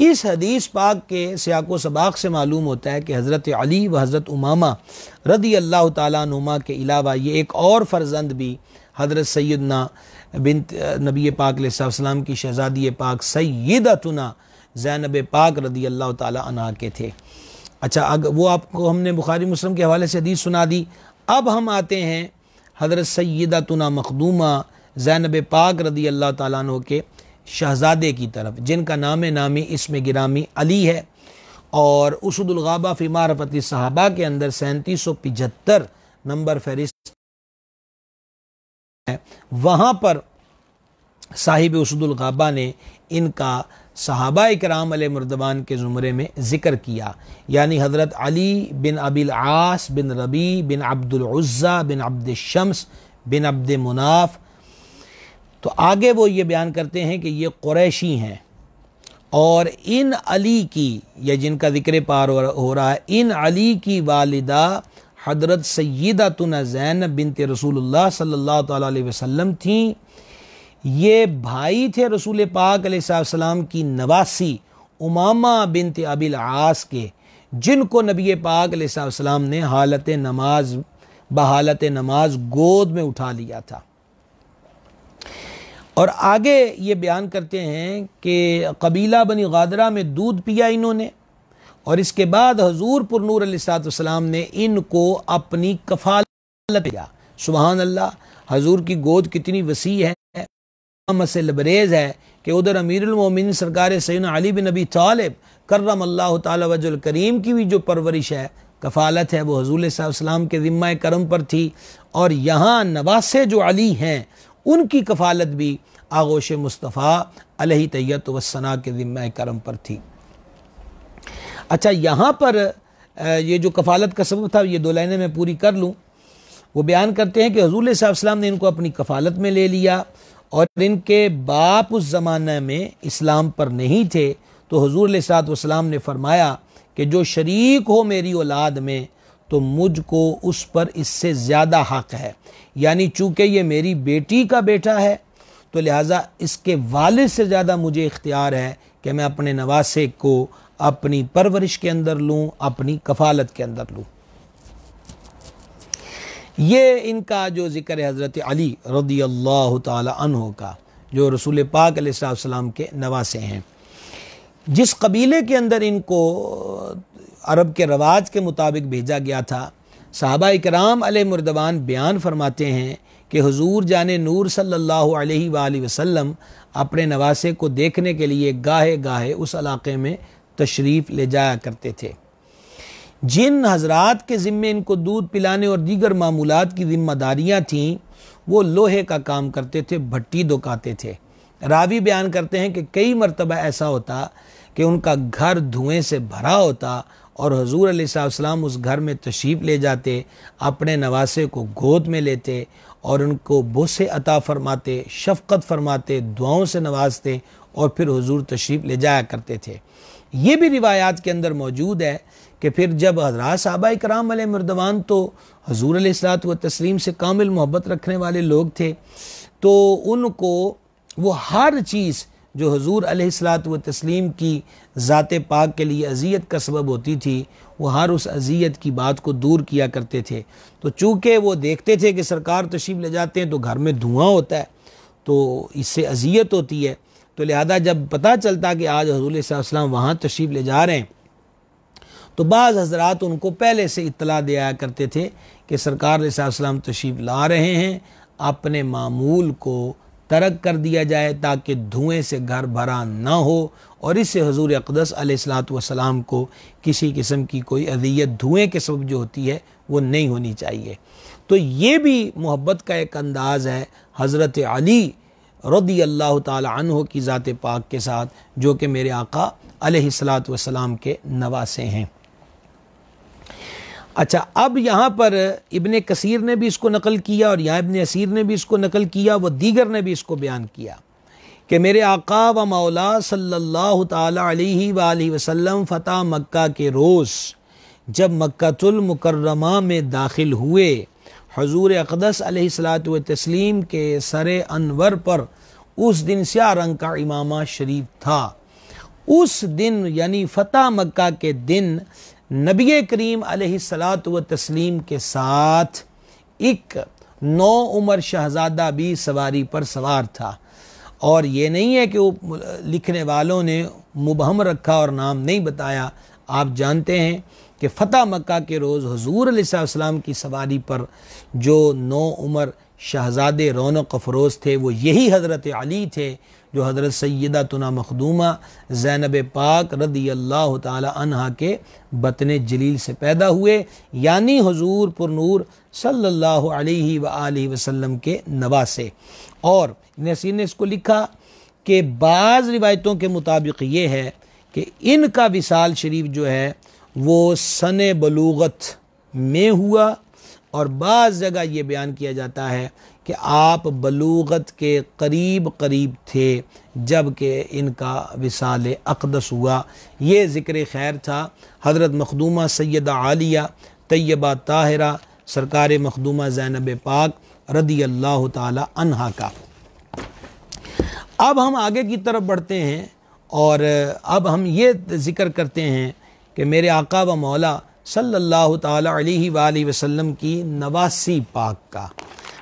اس حدیث پاک کے سیاق و سباق سے معلوم ہوتا ہے کہ حضرت علی و حضرت امامہ رضی اللہ تعالیٰ عنہما کے علاوہ یہ ایک اور فرزند بھی حضرت سیدنا بنت نبی پاک علیہ السلام کی شہزادی پاک سیدتنا زینب پاک رضی اللہ تعالیٰ عنہ کے تھے۔ اچھا، وہ آپ کو ہم نے بخاری مسلم کے حوالے سے حدیث سنا دی۔ اب ہم آتے ہیں حضرت سیدتنا مخدومہ زینب پاک رضی اللہ تعالیٰ عنہ کے شہزادے کی طرف، جن کا نام نامی اسم گرامی علی ہے، اور اسد الغابہ فی معرفت صحابہ کے اندر 3775 نمبر فہرست ہے، وہاں پر صاحب اسد الغابہ نے ان کا صحابہ اکرام علیہ مردوان کے زمرے میں ذکر کیا، یعنی حضرت علی بن ابی العاص بن ربی بن عبد العزہ بن عبد الشمس بن عبد مناف۔ تو آگے وہ یہ بیان کرتے ہیں کہ یہ قریشی ہیں، اور ان علی کی، یا جن کا ذکر پار ہو رہا ہے، ان علی کی والدہ حضرت سیدتنا زینب بنت رسول اللہ صلی اللہ تعالیٰ علیہ وسلم تھیں۔ یہ بھائی تھے رسول پاک علیہ السلام کی نواسی امامہ بنت ابی العاص کے، جن کو نبی پاک علیہ السلام نے بحالت نماز گود میں اٹھا لیا تھا۔ اور آگے یہ بیان کرتے ہیں کہ قبیلہ بنی غادرہ میں دودھ پیا انہوں نے، اور اس کے بعد حضور پر نور علیہ السلام نے ان کو اپنی کفالت دیا۔ سبحان اللہ، حضور کی گود کتنی وسیع ہے، محمد سے لبریز ہے کہ ادھر امیر المومنین سرکار سیدنا علی بن ابی طالب کرم اللہ تعالی وجہ الکریم کی بھی جو پرورش ہے، کفالت ہے، وہ حضور صلی اللہ علیہ وسلم کے ذمہ کرم پر تھی، اور یہاں نواسے جو علی ہیں ان کی کفالت بھی آغوش مصطفیٰ علیہ تیت والثناء کے ذمہ کرم پر تھی۔ اچھا، یہاں پر یہ جو کفالت کا سبب تھا، یہ دو لائنیں میں پوری کر لوں۔ وہ بیان کرتے ہیں کہ حضور صلی اللہ علیہ وسلم نے ان کو اپنی کفالت میں لے لیا، اور ان کے باپ اس زمانہ میں اسلام پر نہیں تھے، تو حضور علیہ السلام نے فرمایا کہ جو شریک ہو میری اولاد میں تو مجھ کو اس پر اس سے زیادہ حق ہے، یعنی چونکہ یہ میری بیٹی کا بیٹا ہے تو لہٰذا اس کے والد سے زیادہ مجھے اختیار ہے کہ میں اپنے نواسے کو اپنی پرورش کے اندر لوں، اپنی کفالت کے اندر لوں۔ یہ ان کا جو ذکر ہے حضرت علی رضی اللہ تعالی عنہ کا، جو رسول پاک علیہ السلام کے نواسے ہیں۔ جس قبیلے کے اندر ان کو عرب کے رواج کے مطابق بھیجا گیا تھا، صحابہ اکرام علیہ مردوان بیان فرماتے ہیں کہ حضور جان نور صلی اللہ علیہ وآلہ وسلم اپنے نواسے کو دیکھنے کے لیے گاہے گاہے اس علاقے میں تشریف لے جایا کرتے تھے۔ جن حضرات کے ذمے ان کو دودھ پلانے اور دیگر معمولات کی ذمہ داریاں تھیں، وہ لوہے کا کام کرتے تھے، بھٹی دکاتے تھے۔ راوی بیان کرتے ہیں کہ کئی مرتبہ ایسا ہوتا کہ ان کا گھر دھوئیں سے بھرا ہوتا، اور حضور علیہ السلام اس گھر میں تشریف لے جاتے، اپنے نواسے کو گود میں لیتے اور ان کو بوسے عطا فرماتے، شفقت فرماتے، دعاؤں سے نوازتے، اور پھر حضور تشریف لے جایا کرتے تھے۔ یہ بھی روایات کے اندر موجود ہے کہ پھر جب حضرات صحابہ اکرام علیہ مردوان تو حضور علیہ الصلوۃ والتسلیم سے کامل محبت رکھنے والے لوگ تھے، تو ان کو وہ ہر چیز جو حضور علیہ الصلوۃ والتسلیم کی ذات پاک کے لیے اذیت کا سبب ہوتی تھی، وہ ہر اس اذیت کی بات کو دور کیا کرتے تھے۔ تو چونکہ وہ دیکھتے تھے کہ سرکار تشریف لے جاتے ہیں تو گھر میں دھواں ہوتا ہے، تو اس سے اذیت ہوتی ہے، تو لہذا جب پتہ چلتا کہ آج حضور علیہ السلام وہاں تشریف لے جا رہے ہیں، تو بعض حضرات ان کو پہلے سے اطلاع دیا کرتے تھے کہ سرکار علیہ السلام تشریف لا رہے ہیں، اپنے معمول کو ترک کر دیا جائے تاکہ دھوئیں سے گھر بھرا نہ ہو اور اس سے حضور اقدس علیہ الصلوۃ والسلام کو کسی قسم کی کوئی اذیت دھوئیں کے سبب جو ہوتی ہے وہ نہیں ہونی چاہیے۔ تو یہ بھی محبت کا ایک انداز ہے حضرت علی رضی اللہ تعالی عنہ کی ذات پاک کے ساتھ، جو کہ میرے آقا علیہ الصلوۃ والسلام کے نواسے ہیں۔ اچھا، اب یہاں پر ابن کثیر نے بھی اس کو نقل کیا اور یہاں ابن اسیر نے بھی اس کو نقل کیا، وہ دیگر نے بھی اس کو بیان کیا کہ میرے آقا و مولا صلی اللہ تعالی علیہ وآلہ وسلم فتح مکہ کے روز جب مکۃ المکرمہ میں داخل ہوئے، حضور اقدس علیہ الصلوۃ والتسلیم کے سر انور پر اس دن سیاہ رنگ کا امامہ شریف تھا۔ اس دن یعنی فتح مکہ کے دن نبی کریم علیہ الصلوۃ والتسلیم کے ساتھ ایک نو عمر شہزادہ بھی سواری پر سوار تھا، اور یہ نہیں ہے کہ وہ لکھنے والوں نے مبہم رکھا اور نام نہیں بتایا۔ آپ جانتے ہیں کہ فتح مکہ کے روز حضور علیہ السلام کی سواری پر جو نو عمر شہزادے رونق افروز تھے وہ یہی حضرت علی تھے، جو حضرت سیدتنا مخدومہ زینب پاک رضی اللہ تعالی عنہا کے بطن جلیل سے پیدا ہوئے، یعنی حضور پر نور صلی اللہ علیہ وآلہ وسلم کے نواسے۔ اور نصیر نے اس کو لکھا کہ بعض روایتوں کے مطابق یہ ہے کہ ان کا وصال شریف جو ہے وہ سن بلوغت میں ہوا، اور بعض جگہ یہ بیان کیا جاتا ہے کہ آپ بلوغت کے قریب تھے جب کہ ان کا وصال اقدس ہوا۔ یہ ذکر خیر تھا حضرت مخدومہ سیدہ عالیہ طیبہ طاہرہ سرکار مخدومہ زینب پاک رضی اللہ تعالی عنہا کا۔ اب ہم آگے کی طرف بڑھتے ہیں اور اب ہم یہ ذکر کرتے ہیں کہ میرے آقا و مولا صلی اللہ تعالی علیہ وآلہ وسلم کی نواسی پاک کا،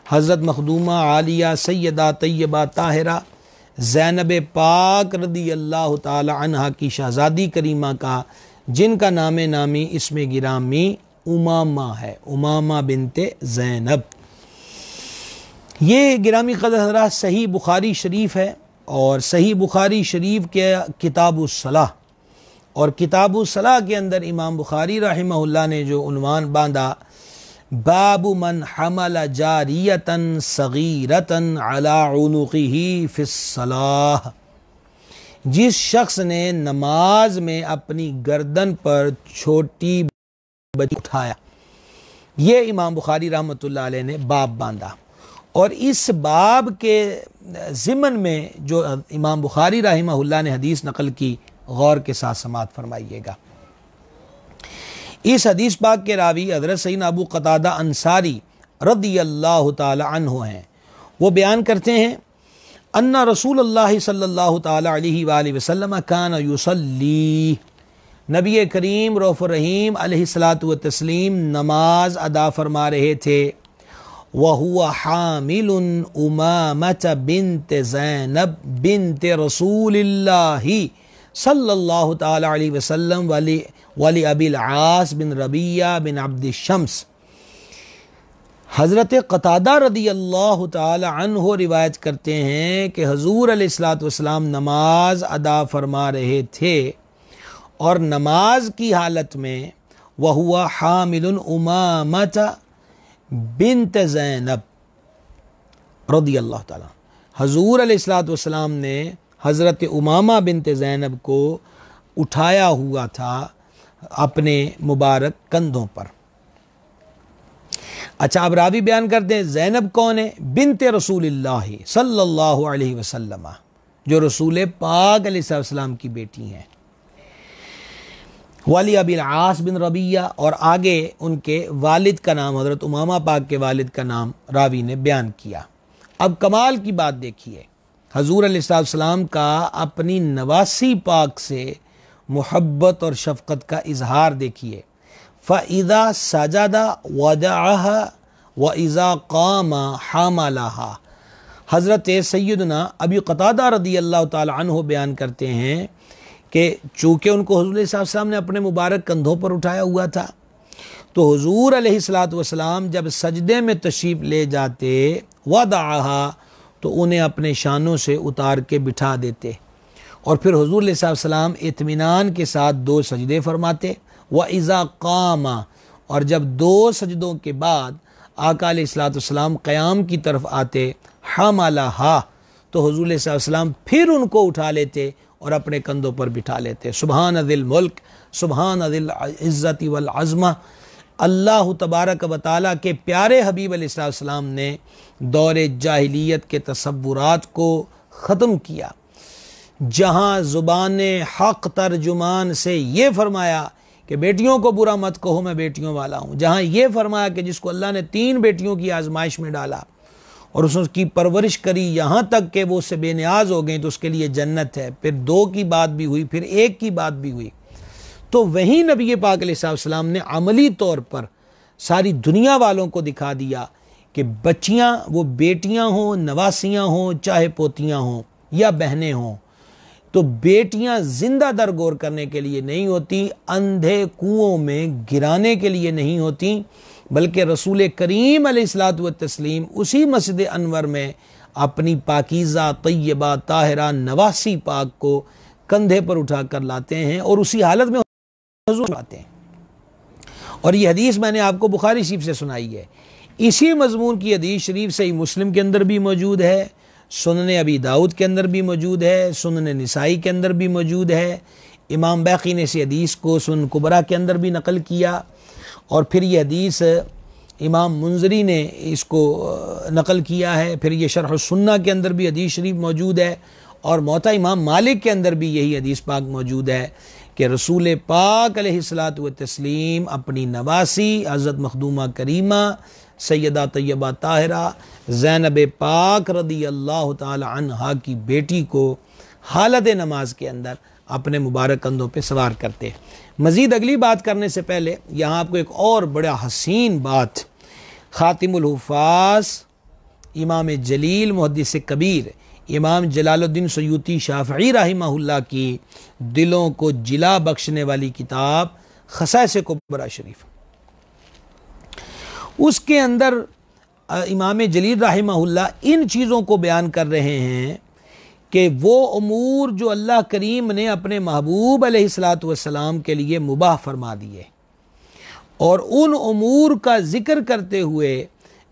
حضرت مخدومہ عالیہ سیدہ طیبہ طاہرہ زینب پاک رضی اللہ تعالی عنہا کی شہزادی کریمہ کا، جن کا نام نامی اسم گرامی امامہ ہے، امامہ بنت زینب۔ یہ گرامی قدر حضرات صحیح بخاری شریف ہے، اور صحیح بخاری شریف کے کتاب الصلاح، اور کتاب الصلاح کے اندر امام بخاری رحمہ اللہ نے جو عنوان باندھا، باب من حمل جاریتا صغیرتا علی عنقہ فی الصلاح، جس شخص نے نماز میں اپنی گردن پر چھوٹی بچی اٹھایا، یہ امام بخاری رحمۃ اللہ علیہ نے باب باندھا۔ اور اس باب کے ضمن میں جو امام بخاری رحمہ اللہ نے حدیث نقل کی، غور کے ساتھ سماعت فرمائیے گا۔ اس حدیث پاک کے راوی حضرت سیدنا ابو قتادہ انصاری رضی اللہ تعالی عنہ ہیں۔ وہ بیان کرتے ہیں ان رسول اللہ صلی اللہ تعالی علیہ وآلہ وسلم کان یصلی، نبی کریم رؤوف الرحیم علیہ الصلوۃ والتسلیم نماز ادا فرما رہے تھے، وَهُوَ حَامِلٌ أُمَامَةَ بِنْتِ زینب بنت رسول اللہ صلی اللہ تعالی علیہ وسلم ولی ابی العاص بن ربیہ بن عبد الشمس۔ حضرت قتادہ رضی اللہ تعالی عنہ روایت کرتے ہیں کہ حضور علیہ الصلوۃ والسلام نماز ادا فرما رہے تھے، اور نماز کی حالت میں وَهُوَ حَامِلٌ أُمَامَةَ بنت زینب رضی اللہ تعالیٰ، حضور علیہ الصلوۃ والسلام نے حضرت امامہ بنت زینب کو اٹھایا ہوا تھا اپنے مبارک کندھوں پر۔ اچھا، اب راوی بیان کرتے ہیں زینب کون ہے؟ بنت رسول اللہ صلی اللہ علیہ وسلم، جو رسول پاک علیہ السلام کی بیٹی ہیں، ولی ابی العاص بن ربیہ، اور آگے ان کے والد کا نام، حضرت امامہ پاک کے والد کا نام راوی نے بیان کیا۔ اب کمال کی بات دیکھیے، حضور علیہ السلام کا اپنی نواسی پاک سے محبت اور شفقت کا اظہار دیکھیے۔ فَإِذَا سَجَدَ وَدَعَهَا وَإِذَا قَامَ حَمَلَهَا۔ حضرت سیدنا ابی قتادہ رضی اللہ تعالی عنہ بیان کرتے ہیں کہ چونکہ ان کو حضور علیہ السلام نے اپنے مبارک کندھوں پر اٹھایا ہوا تھا، تو حضور علیہ السلام جب سجدے میں تشریف لے جاتے وَدَعَهَا، تو انہیں اپنے شانوں سے اتار کے بٹھا دیتے، اور پھر حضور علیہ السلام اطمینان کے ساتھ 2 سجدے فرماتے، وَإِذَا قَامَ، اور جب 2 سجدوں کے بعد آقا علیہ السلام قیام کی طرف آتے، حَمَلَهَا، تو حضور علیہ السلام پھر ان کو اٹھا لیتے اور اپنے کندھوں پر بٹھا لیتے۔ سبحان ذی الملک، سبحان ذی العزت والعظمہ۔ اللہ تبارک و تعالیٰ کے پیارے حبیب علیہ السلام نے دور جاہلیت کے تصورات کو ختم کیا، جہاں زبان حق ترجمان سے یہ فرمایا کہ بیٹیوں کو برا مت کہو، میں بیٹیوں والا ہوں، جہاں یہ فرمایا کہ جس کو اللہ نے 3 بیٹیوں کی آزمائش میں ڈالا اور اس کی پرورش کری یہاں تک کہ وہ اس سے بے نیاز ہو گئیں تو اس کے لیے جنت ہے، پھر 2 کی بات بھی ہوئی، پھر 1 کی بات بھی ہوئی، تو وہیں نبی پاک علیہ السلام نے عملی طور پر ساری دنیا والوں کو دکھا دیا کہ بچیاں، وہ بیٹیاں ہوں، نواسیاں ہوں، چاہے پوتیاں ہوں یا بہنیں ہوں، تو بیٹیاں زندہ درگور کرنے کے لیے نہیں ہوتی، اندھے کنووں میں گرانے کے لیے نہیں ہوتی، بلکہ رسول کریم علیہ الصلوۃ والتسلیم اسی مسجد انور میں اپنی پاکیزہ طیبہ طاہرہ نواسی پاک کو کندھے پر اٹھا کر لاتے ہیں اور اسی حالت میں حضور آتے ہیں۔ اور یہ حدیث میں نے آپ کو بخاری شریف سے سنائی ہے، اسی مضمون کی حدیث شریف صحیح مسلم کے اندر بھی موجود ہے، سنن ابی داؤد کے اندر بھی موجود ہے، سنن نسائی کے اندر بھی موجود ہے، امام بیہقی نے اس حدیث کو سنن کبریٰ کے اندر بھی نقل کیا، اور پھر یہ حدیث امام منذری نے اس کو نقل کیا ہے، پھر یہ شرح السنہ کے اندر بھی حدیث شریف موجود ہے، اور موطا امام مالک کے اندر بھی یہی حدیث پاک موجود ہے کہ رسول پاک علیہ الصلوۃ والتسلیم اپنی نواسی حضرت مخدومہ کریمہ سیدہ طیبہ طاہرہ زینب پاک رضی اللہ تعالی عنہا کی بیٹی کو حالت نماز کے اندر اپنے مبارک کندھوں پہ سوار کرتے۔ مزید اگلی بات کرنے سے پہلے یہاں آپ کو ایک اور بڑا حسین بات خاتم الحفاظ امام جلیل محدث کبیر امام جلال الدین سیوطی شافعی رحمہ اللہ کی دلوں کو جلا بخشنے والی کتاب خصائص کبریٰ شریف، اس کے اندر امام جلیل رحمہ اللہ ان چیزوں کو بیان کر رہے ہیں کہ وہ امور جو اللہ کریم نے اپنے محبوب علیہ الصلوۃ والسلام کے لیے مباح فرما دیے، اور ان امور کا ذکر کرتے ہوئے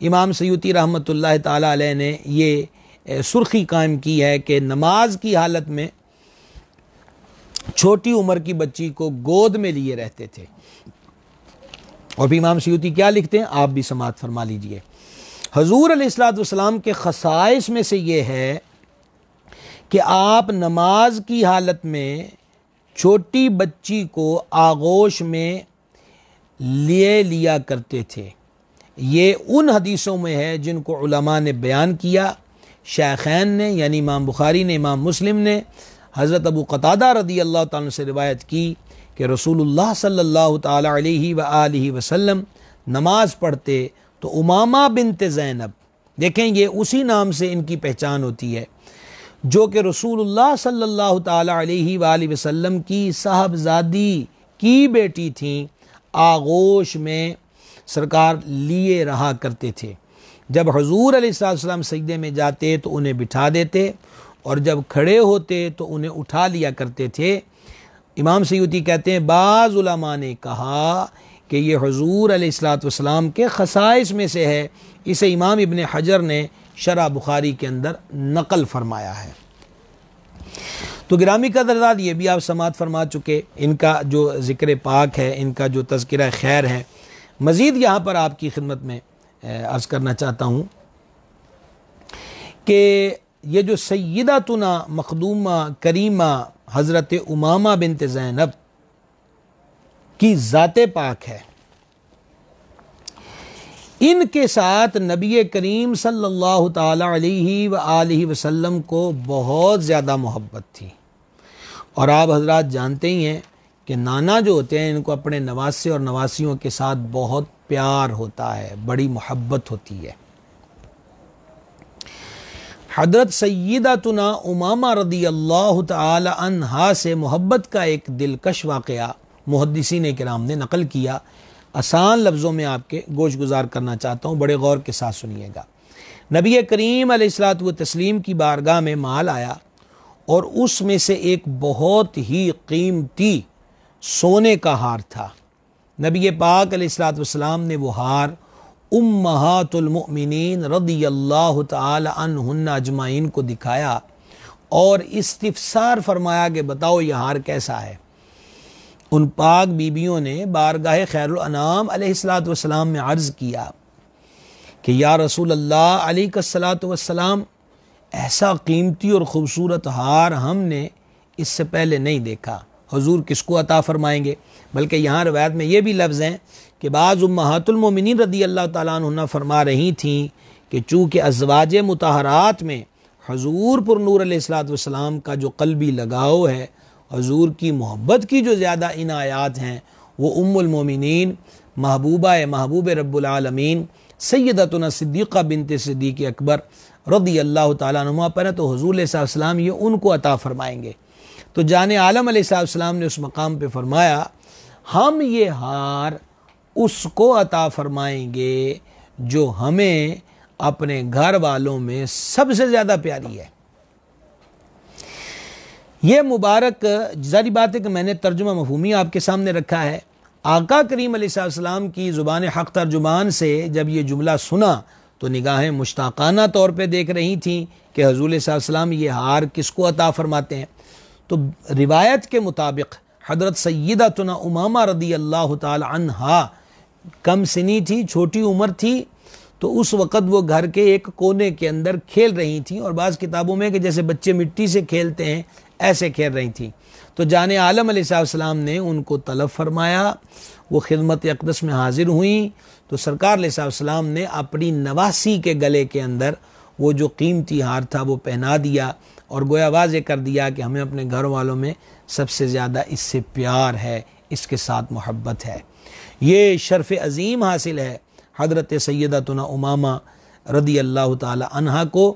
امام سیوطی رحمۃ اللہ تعالی علیہ نے یہ سرخی قائم کی ہے کہ نماز کی حالت میں چھوٹی عمر کی بچی کو گود میں لیے رہتے تھے، اور بھی امام سیوطی کیا لکھتے ہیں آپ بھی سماعت فرما لیجئے۔ حضور علیہ الصلوۃ والسلام کے خصائص میں سے یہ ہے کہ آپ نماز کی حالت میں چھوٹی بچی کو آغوش میں لیا کرتے تھے۔ یہ ان حدیثوں میں ہے جن کو علماء نے بیان کیا، شیخین نے یعنی امام بخاری نے، امام مسلم نے حضرت ابو قتادہ رضی اللہ تعالیٰ عنہ سے روایت کی کہ رسول اللہ صلی اللہ تعالی علیہ وآلہ وسلم نماز پڑھتے تو امامہ بنت زینب، دیکھیں یہ اسی نام سے ان کی پہچان ہوتی ہے، جو کہ رسول اللہ صلی اللہ تعالی علیہ وآلہ وسلم کی صاحبزادی کی بیٹی تھیں، آغوش میں سرکار لیے رہا کرتے تھے۔ جب حضور علیہ السلام سجدے میں جاتے تو انہیں بٹھا دیتے، اور جب کھڑے ہوتے تو انہیں اٹھا لیا کرتے تھے۔ امام سیوطی کہتے ہیں بعض علماء نے کہا کہ یہ حضور علیہ السلام کے خصائص میں سے ہے، اسے امام ابن حجر نے شرح بخاری کے اندر نقل فرمایا ہے۔ تو گرامی قدردان یہ بھی آپ سماعت فرما چکے، ان کا جو ذکر پاک ہے، ان کا جو تذکرہ خیر ہے۔ مزید یہاں پر آپ کی خدمت میں عرض کرنا چاہتا ہوں کہ یہ جو سیدتنا مخدومہ کریمہ حضرت امامہ بنت زینب کی ذات پاک ہے، ان کے ساتھ نبی کریم صلی اللہ تعالی علیہ وآلہ وسلم کو بہت زیادہ محبت تھی، اور آپ حضرات جانتے ہی ہیں کہ نانا جو ہوتے ہیں ان کو اپنے نواسے اور نواسیوں کے ساتھ بہت پیار ہوتا ہے، بڑی محبت ہوتی ہے۔ حضرت سیدتنا امامہ رضی اللہ تعالی عنہا سے محبت کا ایک دلکش واقعہ محدثین کرام نے نقل کیا، آسان لفظوں میں آپ کے گوش گزار کرنا چاہتا ہوں، بڑے غور کے ساتھ سنیے گا۔ نبی کریم علیہ الصلوۃ والتسلیم کی بارگاہ میں مال آیا اور اس میں سے ایک بہت ہی قیمتی سونے کا ہار تھا۔ نبی پاک علیہ الصلوۃ والسلام نے وہ ہار امہات المؤمنین رضی اللہ تعالی عنہن اجمعین کو دکھایا اور استفسار فرمایا کہ بتاؤ یہ ہار کیسا ہے۔ ان پاک بیبیوں نے بارگاہ خیر الانام علیہ الصلوۃ والسلام میں عرض کیا کہ یا رسول اللہ علیہ الصلوۃ والسلام، ایسا قیمتی اور خوبصورت ہار ہم نے اس سے پہلے نہیں دیکھا، حضور کس کو عطا فرمائیں گے؟ بلکہ یہاں روایت میں یہ بھی لفظ ہیں کہ بعض امہات المومنین رضی اللہ تعالیٰ عنہ فرما رہی تھیں کہ چونکہ ازواج مطہرات میں حضور پر نور علیہ الصلوۃ والسلام کا جو قلبی لگاؤ ہے، حضور کی محبت کی جو زیادہ عنایات ہیں، وہ ام المومنین محبوب رب العالمین سیدتنا صدیقہ بنت صدیق اکبر رضی اللہ تعالیٰ عنہ پر ہے، تو حضور علیہ الصلوۃ والسلام یہ ان کو عطا فرمائیں گے۔ تو جان عالم علیہ الصلوۃ والسلام نے اس مقام پہ فرمایا ہم یہ ہار اس کو عطا فرمائیں گے جو ہمیں اپنے گھر والوں میں سب سے زیادہ پیاری ہے۔ یہ مبارک ظاہری بات ہے کہ میں نے ترجمہ مفہومی آپ کے سامنے رکھا ہے۔ آقا کریم علیہ السلام کی زبان حق ترجمان سے جب یہ جملہ سنا تو نگاہیں مشتاقانہ طور پہ دیکھ رہی تھیں کہ حضور علیہ السلام یہ ہار کس کو عطا فرماتے ہیں۔ تو روایت کے مطابق حضرت سیدتنا امامہ رضی اللہ تعالی عنہا کم سنی تھی، چھوٹی عمر تھی، تو اس وقت وہ گھر کے ایک کونے کے اندر کھیل رہی تھیں، اور بعض کتابوں میں کہ جیسے بچے مٹی سے کھیلتے ہیں ایسے کھیل رہی تھیں۔ تو جان عالم علیہ السلام نے ان کو طلب فرمایا، وہ خدمت اقدس میں حاضر ہوئیں، تو سرکار علیہ السلام نے اپنی نواسی کے گلے کے اندر وہ جو قیمتی ہار تھا وہ پہنا دیا، اور گویا واضح کر دیا کہ ہمیں اپنے گھر والوں میں سب سے زیادہ اس سے پیار ہے، اس کے ساتھ محبت ہے۔ یہ شرف عظیم حاصل ہے حضرت سیدتنا امامہ رضی اللہ تعالی عنہا کو۔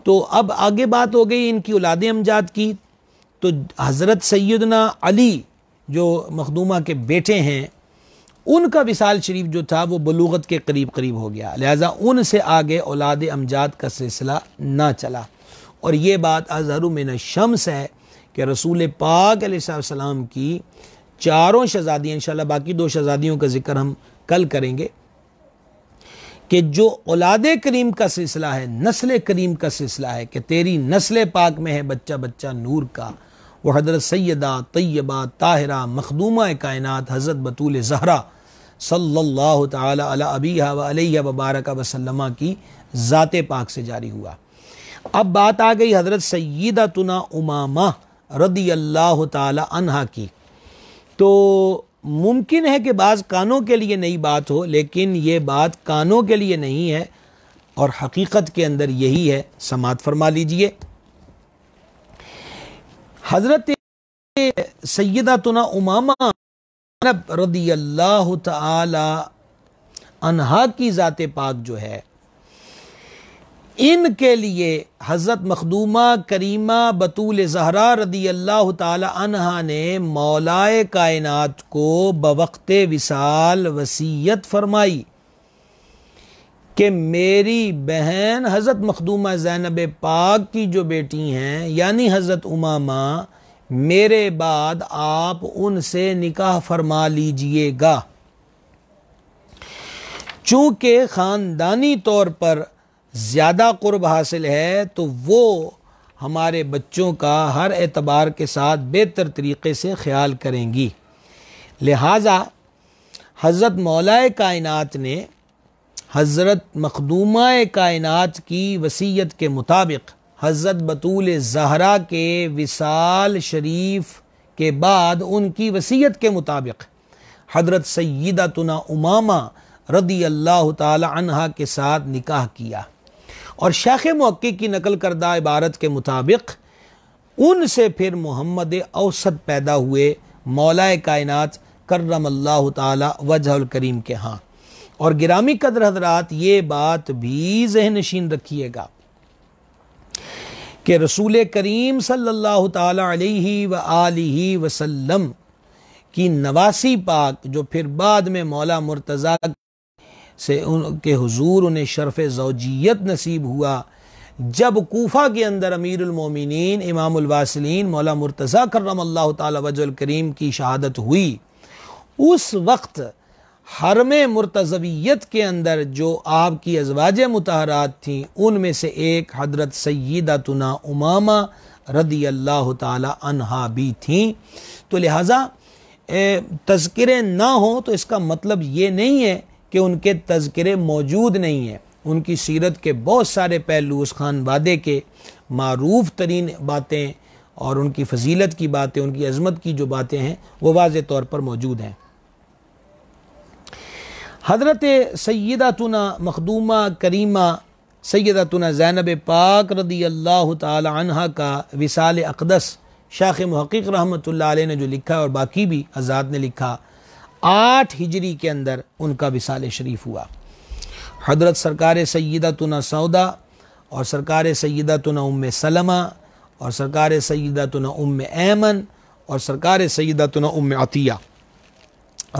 تو اب آگے بات ہو گئی ان کی اولاد امجاد کی، تو حضرت سیدنا علی جو مخدومہ کے بیٹے ہیں، ان کا وصال شریف جو تھا وہ بلوغت کے قریب ہو گیا، لہذا ان سے آگے اولاد امجاد کا سلسلہ نہ چلا۔ اور یہ بات اظہر من الشمس ہے کہ رسول پاک علیہ السلام کی چاروں شہزادیاں، انشاءاللہ باقی دو شہزادیوں کا ذکر ہم کل کریں گے، کہ جو اولاد کریم کا سلسلہ ہے، نسل کریم کا سلسلہ ہے کہ تیری نسل پاک میں ہے بچہ بچہ نور کا، وہ حضرت سیدہ طیبہ طاہرہ مخدومہ کائنات حضرت بطول زہرا صلی اللہ تعالی علی ابیہا و علیہ وبارک وسلم کی ذات پاک سے جاری ہوا۔ اب بات آ گئی حضرت سیدتنا امامہ رضی اللہ تعالی عنہا کی۔ تو ممکن ہے کہ بعض کانوں کے لیے نئی بات ہو، لیکن یہ بات کانوں کے لیے نہیں ہے اور حقیقت کے اندر یہی ہے، سماعت فرما لیجئے۔ حضرت سیدتنا امامہ رضی اللہ تعالی عنہا کی ذات پاک جو ہے، ان کے لیے حضرت مخدومہ کریمہ بطول زہرا رضی اللہ تعالی عنہا نے مولائے کائنات کو بوقت وصال وصیت فرمائی کہ میری بہن حضرت مخدومہ زینب پاک کی جو بیٹی ہیں یعنی حضرت امامہ، میرے بعد آپ ان سے نکاح فرما لیجئے گا، چونکہ خاندانی طور پر زیادہ قرب حاصل ہے تو وہ ہمارے بچوں کا ہر اعتبار کے ساتھ بہتر طریقے سے خیال کریں گی۔ لہٰذا حضرت مولائے کائنات نے حضرت مخدومہ کائنات کی وصیت کے مطابق حضرت بطول زہرا کے وصال شریف کے بعد ان کی وصیت کے مطابق حضرت سیدتنا امامہ رضی اللہ تعالی عنہا کے ساتھ نکاح کیا، اور شیخ محقق کی نقل کردہ عبارت کے مطابق ان سے پھر محمد اوسط پیدا ہوئے مولائے کائنات کرم اللہ تعالی وجہ الکریم کے ہاں۔ اور گرامی قدر حضرات، یہ بات بھی ذہن نشین رکھیے گا کہ رسول کریم صلی اللہ تعالی علیہ وآلہ وسلم کی نواسی پاک جو پھر بعد میں مولا مرتضیٰ سے ان کے حضور انہیں شرف زوجیت نصیب ہوا، جب کوفہ کے اندر امیر المومنین امام الواصلین مولا مرتضیٰ کرم اللہ تعالی وجہ الکریم کی شہادت ہوئی، اس وقت حرم مرتضویت کے اندر جو آپ کی ازواج مطہرات تھیں ان میں سے ایک حضرت سیدتنا امامہ رضی اللہ تعالی عنہا بھی تھیں۔ تو لہٰذا تذکرے نہ ہوں تو اس کا مطلب یہ نہیں ہے کہ ان کے تذکرے موجود نہیں ہیں۔ ان کی سیرت کے بہت سارے پہلو، اس خانوادے کے معروف ترین باتیں اور ان کی فضیلت کی باتیں، ان کی عظمت کی جو باتیں ہیں وہ واضح طور پر موجود ہیں۔ حضرت سیدتنا مخدومہ کریمہ سیدتنا زینب پاک رضی اللہ تعالی عنہا کا وصال اقدس شیخ محقق رحمۃ اللہ علیہ نے جو لکھا اور باقی بھی حضرات نے لکھا، 8 ہجری کے اندر ان کا وصال شریف ہوا۔ حضرت سرکار سیدتنا سودا اور سرکار سیدتنا ام سلمہ اور سرکار سیدتنا ام ایمن اور سرکار سیدتنا ام عطیہ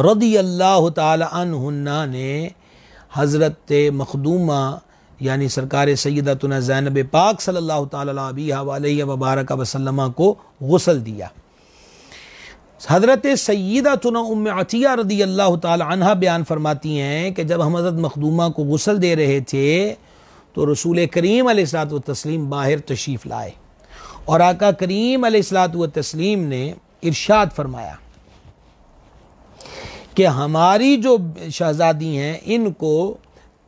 رضی اللہ تعالی عنہن نے حضرت مخدومہ یعنی سرکار سیدتنا زینب پاک صلی اللہ تعالی علیہ وبارک وسلم کو غسل دیا۔ حضرت سیدتنا ام عطیہ رضی اللہ تعالی عنہ بیان فرماتی ہیں کہ جب ہم حضرت مخدومہ کو غسل دے رہے تھے تو رسول کریم علیہ الصلوۃ والتسلیم باہر تشریف لائے اور آقا کریم علیہ الصلوۃ والتسلیم نے ارشاد فرمایا کہ ہماری جو شہزادی ہیں ان کو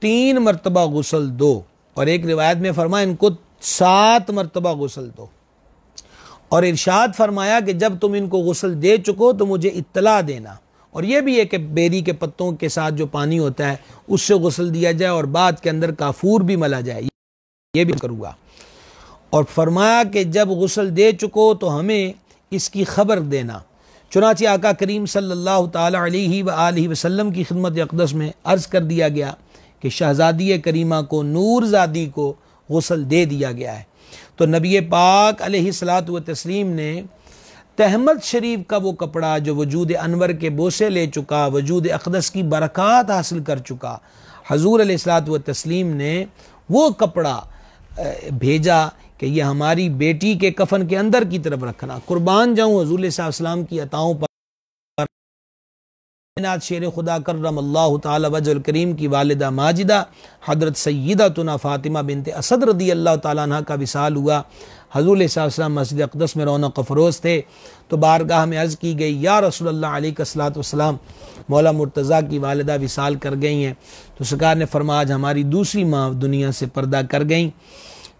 3 مرتبہ غسل دو، اور ایک روایت میں فرمایا ان کو 7 مرتبہ غسل دو، اور ارشاد فرمایا کہ جب تم ان کو غسل دے چکو تو مجھے اطلاع دینا۔ اور یہ بھی ہے کہ بیری کے پتوں کے ساتھ جو پانی ہوتا ہے اس سے غسل دیا جائے اور بعد کے اندر کافور بھی ملا جائے، یہ بھی کروں گا۔ اور فرمایا کہ جب غسل دے چکو تو ہمیں اس کی خبر دینا۔ چنانچہ آقا کریم صلی اللہ تعالی علیہ وآلہ وسلم کی خدمت اقدس میں عرض کر دیا گیا کہ شہزادی کریمہ کو نور زادی کو غسل دے دیا گیا ہے۔ تو نبی پاک علیہ الصلوۃ والتسلیم نے تہمت شریف کا وہ کپڑا جو وجود انور کے بوسے لے چکا، وجود اقدس کی برکات حاصل کر چکا، حضور علیہ الصلوۃ والتسلیم نے وہ کپڑا بھیجا کہ یہ ہماری بیٹی کے کفن کے اندر کی طرف رکھنا۔ قربان جاؤں حضور صلی اللہ علیہ وسلم کی عطاؤں پر۔ شیر خدا کرم اللہ تعالی وجہ الکریم کی والدہ ماجدہ حضرت سیدتنا فاطمہ بنت اسد رضی اللہ تعالیٰ عنہ کا وصال ہوا۔ حضور صلی اللہ علیہ وسلم مسجد اقدس میں رونق افروز تھے تو بارگاہ میں عرض کی گئی یا رسول اللہ علیہ الصلوۃ والسلام مولا مرتضیٰ کی والدہ وصال کر گئی ہیں۔ تو سرکار نے فرمایا آج ہماری دوسری ماں دنیا سے پردہ کر گئیں،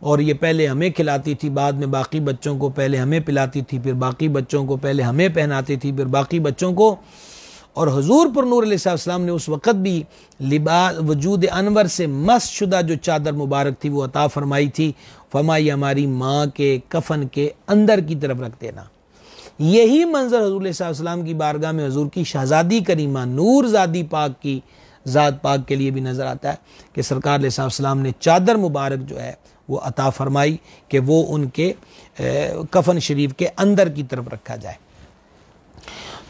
اور یہ پہلے ہمیں کھلاتی تھی، بعد میں باقی بچوں کو، پہلے ہمیں پلاتی تھی پھر باقی بچوں کو، پہلے ہمیں پہناتی تھی پھر باقی بچوں کو۔ اور حضور پر نور علیہ السلام نے اس وقت بھی لباس وجود انور سے مس شدہ جو چادر مبارک تھی وہ عطا فرمائی تھی، فرمائی ہماری ماں کے کفن کے اندر کی طرف رکھ دینا۔ یہی منظر حضور علیہ السلام کی بارگاہ میں حضور کی شہزادی کریمہ نور زادی پاک کی ذات پاک کے لیے بھی نظر آتا ہے کہ سرکار علیہ السلام نے چادر مبارک جو ہے وہ عطا فرمائی کہ وہ ان کے کفن شریف کے اندر کی طرف رکھا جائے۔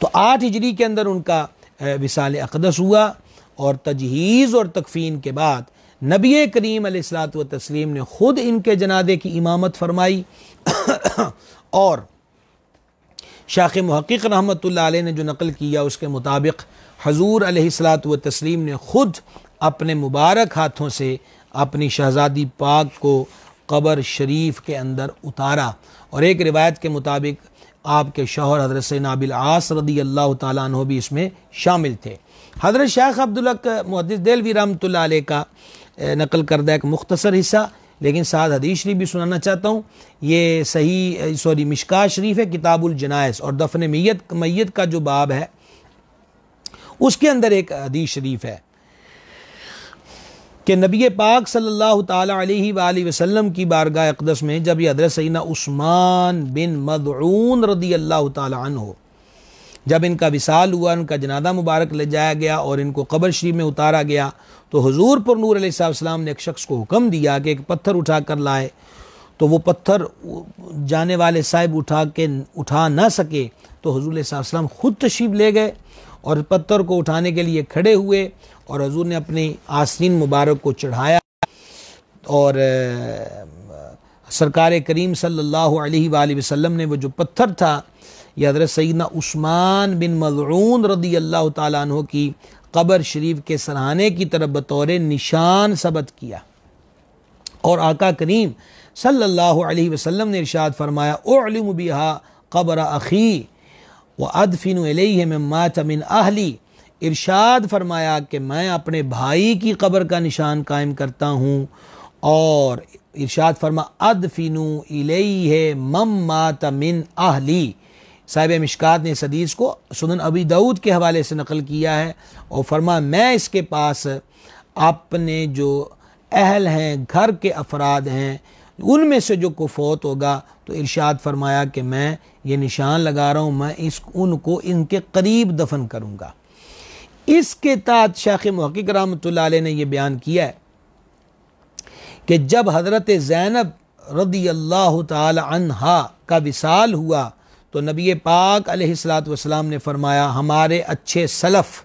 تو 8 ہجری کے اندر ان کا وصال اقدس ہوا، اور تجہیز اور تکفین کے بعد نبی کریم علیہ الصلوۃ والتسلیم نے خود ان کے جنازے کی امامت فرمائی، اور شیخ محقق رحمۃ اللہ علیہ نے جو نقل کیا اس کے مطابق حضور علیہ الصلوۃ والتسلیم نے خود اپنے مبارک ہاتھوں سے اپنی شہزادی پاک کو قبر شریف کے اندر اتارا، اور ایک روایت کے مطابق آپ کے شوہر حضرت سیدنا ابی العاص رضی اللہ تعالیٰ عنہ بھی اس میں شامل تھے۔ حضرت شیخ عبدالحق محدث دہلوی رحمۃ اللہ علیہ کا نقل کردہ ایک مختصر حصہ، لیکن ساتھ حدیث شریف بھی سنانا چاہتا ہوں۔ یہ مشکاہ شریف ہے، کتاب الجنائز اور دفن میت کا جو باب ہے اس کے اندر ایک حدیث شریف ہے کہ نبی پاک صلی اللہ تعالی علیہ وآلہ وسلم کی بارگاہ اقدس میں جب یہ حضرت سیدنا عثمان بن مدعون رضی اللہ تعالی عنہ جب ان کا وصال ہوا، ان کا جنازہ مبارک لے جایا گیا اور ان کو قبر شریف میں اتارا گیا، تو حضور پر نور علیہ السلام نے ایک شخص کو حکم دیا کہ ایک پتھر اٹھا کر لائے، تو وہ پتھر جانے والے صاحب اٹھا نہ سکے تو حضور علیہ السلام خود تشریف لے گئے اور پتھر کو اٹھانے کے لیے کھڑے ہوئے، اور حضور نے اپنی آستین مبارک کو چڑھایا اور سرکار کریم صلی اللہ علیہ وآلہ وسلم نے وہ جو پتھر تھا یہ حضرت سیدنا عثمان بن مظعون رضی اللہ تعالیٰ عنہ کی قبر شریف کے سرہانے کی طرف بطور نشان ثبت کیا، اور آقا کریم صلی اللہ علیہ وسلم نے ارشاد فرمایا اعلم بہا قبر اخی وادفن الیہ من مات من اہلی، ارشاد فرمایا کہ میں اپنے بھائی کی قبر کا نشان قائم کرتا ہوں، اور ارشاد فرما ادفن الیہ من مات من اہلی۔ صاحب مشکات نے اس حدیث کو سنن ابی داؤد کے حوالے سے نقل کیا ہے، اور فرما میں اس کے پاس اپنے جو اہل ہیں، گھر کے افراد ہیں، ان میں سے جو کو فوت ہوگا تو ارشاد فرمایا کہ میں یہ نشان لگا رہا ہوں، میں ان کو ان کے قریب دفن کروں گا۔ اس کے تحت شیخ محقق رحمۃ اللہ علیہ نے یہ بیان کیا ہے کہ جب حضرت زینب رضی اللہ تعالی عنہا کا وصال ہوا تو نبی پاک علیہ الصلوۃ والسلام نے فرمایا ہمارے اچھے سلف،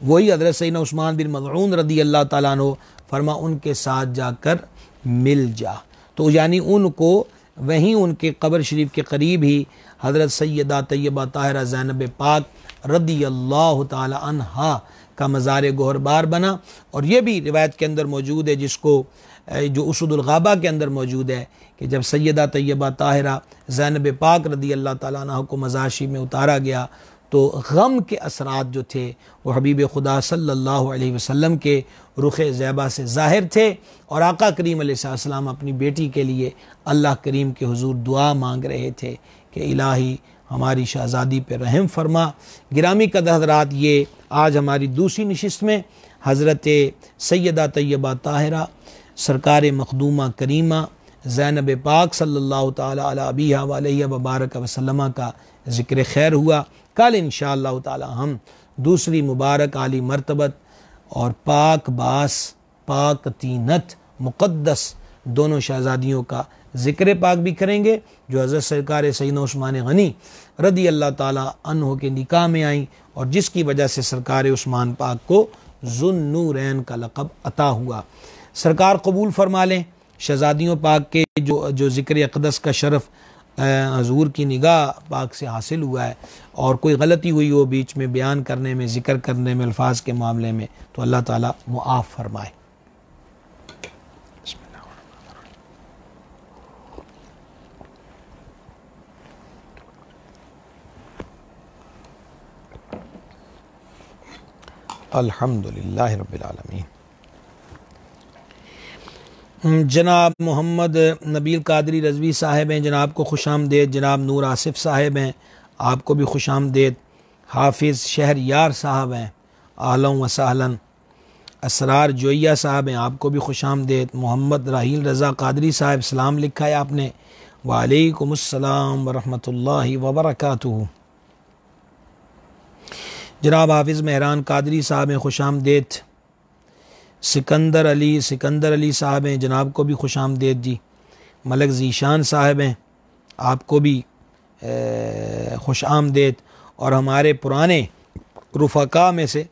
وہی حضرت سیدنا عثمان بن مظعون رضی اللہ تعالیٰ عنہ، فرما ان کے ساتھ جا کر مل جا، تو یعنی ان کو وہیں ان کے قبر شریف کے قریب ہی حضرت سیدہ طیبہ طاہرہ زینب پاک رضی اللہ تعالی عنہا کا مزار گوہربار بنا۔ اور یہ بھی روایت کے اندر موجود ہے، جس کو جو اسد الغابہ کے اندر موجود ہے، کہ جب سیدہ طیبہ طاہرہ زینب پاک رضی اللہ تعالیٰ عنہ کو مزار شریف میں اتارا گیا تو غم کے اثرات جو تھے وہ حبیب خدا صلی اللہ علیہ وسلم کے رخ زیبا سے ظاہر تھے، اور آقا کریم علیہ السلام اپنی بیٹی کے لیے اللہ کریم کے حضور دعا مانگ رہے تھے کہ الہی ہماری شہزادی پہ رحم فرما۔ گرامی قدر حضرات، یہ آج ہماری دوسری نشست میں حضرت سیدہ طیبہ طاہرہ سرکار مخدومہ کریمہ زینب پاک صلی اللہ تعالی علی ابیہا و علیہ وبارک وسلم کا ذکر خیر ہوا۔ کل انشاءاللہ تعالی ہم دوسری مبارک عالی مرتبت اور پاک باس، پاک تینت، مقدس دونوں شہزادیوں کا ذکر پاک بھی کریں گے، جو حضرت سرکار سیدنا عثمان غنی رضی اللہ تعالی عنہ کے نکاح میں آئیں، اور جس کی وجہ سے سرکار عثمان پاک کو ذو النورین کا لقب عطا ہوا۔ سرکار قبول فرما لیں شہزادیوں پاک کے جو ذکر اقدس کا شرف حضور کی نگاہ پاک سے حاصل ہوا ہے، اور کوئی غلطی ہوئی ہو بیچ میں بیان کرنے میں، ذکر کرنے میں، الفاظ کے معاملے میں، تو اللہ تعالیٰ معاف فرمائے۔ بسم اللہ الحمد للہ رب العالمین۔ جناب محمد نبیل قادری رضوی صاحب ہیں، جناب کو خوش آمدید۔ جناب نور آصف صاحب ہیں، آپ کو بھی خوش آمدید۔ حافظ شہر یار صاحب ہیں، اہلا و سہلا۔ اسرار جویہ صاحب ہیں، آپ کو بھی خوش آمدید۔ محمد راحیل رضا قادری صاحب، سلام لکھا ہے آپ نے، وعلیکم السلام ورحمۃ اللہ وبرکاتہ۔ جناب حافظ مہران قادری صاحب ہیں، خوش آمدید۔ سکندر علی صاحب ہیں، جناب کو بھی خوش آمدید جی۔ ملک ذیشان صاحب ہیں، آپ کو بھی خوش آمدید۔ اور ہمارے پرانے رفقا میں سے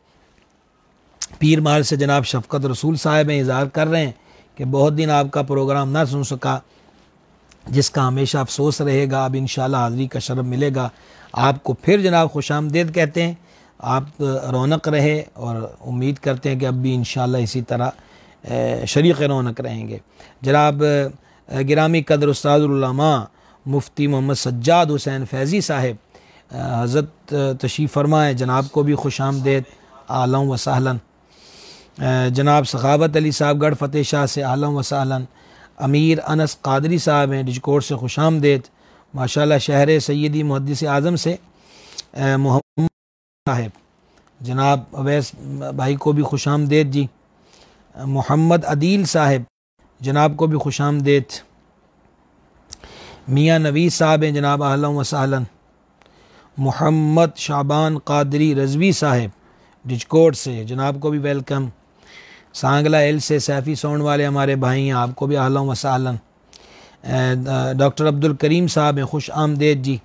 پیر مال سے جناب شفقت رسول صاحب ہیں، اظہار کر رہے ہیں کہ بہت دن آپ کا پروگرام نہ سن سکا، جس کا ہمیشہ افسوس رہے گا، اب انشاءاللہ حاضری کا شرف ملے گا آپ کو۔ پھر جناب خوش آمدید کہتے ہیں، آپ رونق رہے، اور امید کرتے ہیں کہ اب بھی انشاءاللہ اسی طرح شریک رونق رہیں گے۔ جناب گرامی قدر استاد العلماء مفتی محمد سجاد حسین فیضی صاحب حضرت تشریف فرما ہے، جناب کو بھی خوش آمدید، اہلا و سہلا۔ جناب سخاوت علی صاحب گڑھ فتح شاہ سے اہلا و سہلا۔ امیر انس قادری صاحب ہیں، ڈجکوٹ سے خوش آمدید۔ ماشاءاللہ شہر سیدی محدث اعظم سے محمد صاحب، جناب اویس بھائی کو بھی خوش آمدید جی۔ محمد عدیل صاحب، جناب کو بھی خوش آمدید۔ میاں نویس صاحب ہیں، جناب اہلا و سہلا۔ محمد شعبان قادری رضوی صاحب ڈجکوٹ سے، جناب کو بھی ویلکم۔ سانگلہ ایل سے سیفی ساؤنڈ والے ہمارے بھائی ہیں، آپ کو بھی اہلا و سہلا۔ ڈاکٹر عبد الکریم صاحب ہیں، خوش آمدید جی۔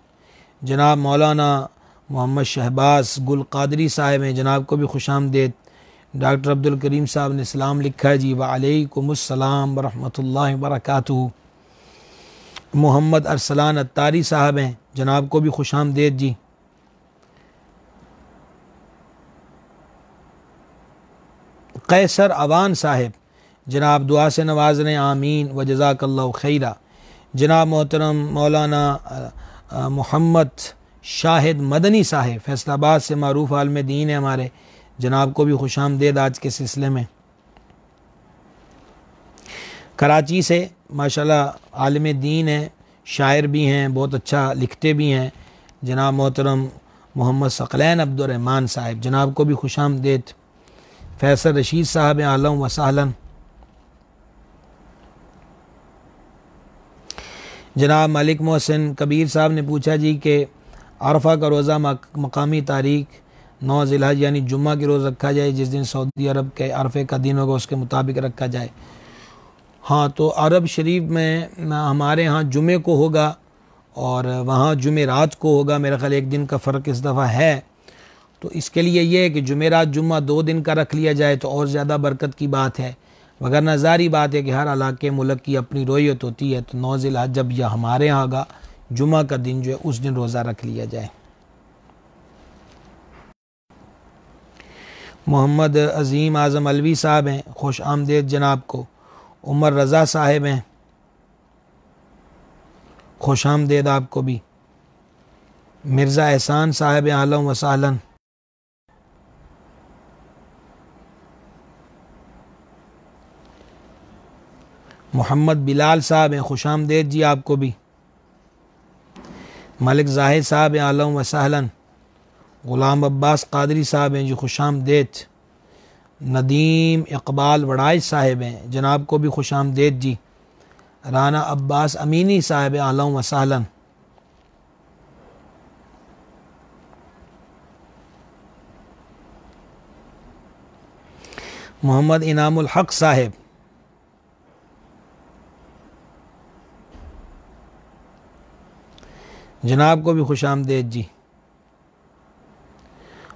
جناب مولانا محمد شہباز گل قادری صاحب ہیں، جناب کو بھی خوش آمدید۔ ڈاکٹر عبد الکریم صاحب نے سلام لکھا ہے جی، وعلیکم السلام ورحمۃ اللہ وبرکاتہ۔ محمد ارسلان اتاری صاحب ہیں، جناب کو بھی خوش آمدید جی۔ قیصر اوان صاحب، جناب دعا سے نواز رہے ہیں، آمین و جزاک اللہ خیرہ۔ جناب محترم مولانا محمد شاہد مدنی صاحب فیصل آباد سے معروف عالم دین ہے ہمارے، جناب کو بھی خوش آمدید آج کے سلسلے میں۔ کراچی سے ماشاءاللہ عالم دین ہیں، شاعر بھی ہیں، بہت اچھا لکھتے بھی ہیں، جناب محترم محمد ثقلین عبد الرحمن صاحب، جناب کو بھی خوش آمدید۔ فیصل رشید صاحب اہلا و سہلا۔ جناب ملک محسن کبیر صاحب نے پوچھا جی کہ عرفہ کا روزہ مقامی تاریخ 9 ذی الحجہ یعنی جمعہ کے روز رکھا جائے، جس دن سعودی عرب کے عرفے کا دن ہوگا اس کے مطابق رکھا جائے۔ ہاں، تو عرب شریف میں ہمارے ہاں جمعے کو ہوگا اور وہاں جمعرات کو ہوگا، میرا خیال ایک دن کا فرق اس دفعہ ہے، تو اس کے لیے یہ ہے کہ جمعرات جمعہ 2 دن کا رکھ لیا جائے تو اور زیادہ برکت کی بات ہے، وگرنہ ظاہری بات ہے کہ ہر علاقے ملک کی اپنی رویت ہوتی ہے، تو 9 ذی الحجہ جب یہ ہمارے ہاں ہوگا جمعہ کا دن جو ہے اس دن روزہ رکھ لیا جائے۔ محمد عظیم اعظم علوی صاحب ہیں، خوش آمدید جناب کو۔ عمر رضا صاحب ہیں، خوش آمدید آپ کو بھی۔ مرزا احسان صاحب اہلا و سہلا۔ محمد بلال صاحب ہیں، خوش آمدید جی آپ کو بھی۔ ملک زاہد صاحب اہلا و سہلا۔ غلام عباس قادری صاحب ہیں جی، خوش آمدید۔ ندیم اقبال وڑائچ صاحب ہیں، جناب کو بھی خوش آمدید جی۔ رانا عباس امینی صاحب اہلا و سہلا۔ محمد انعام الحق صاحب، جناب کو بھی خوش آمدید جی۔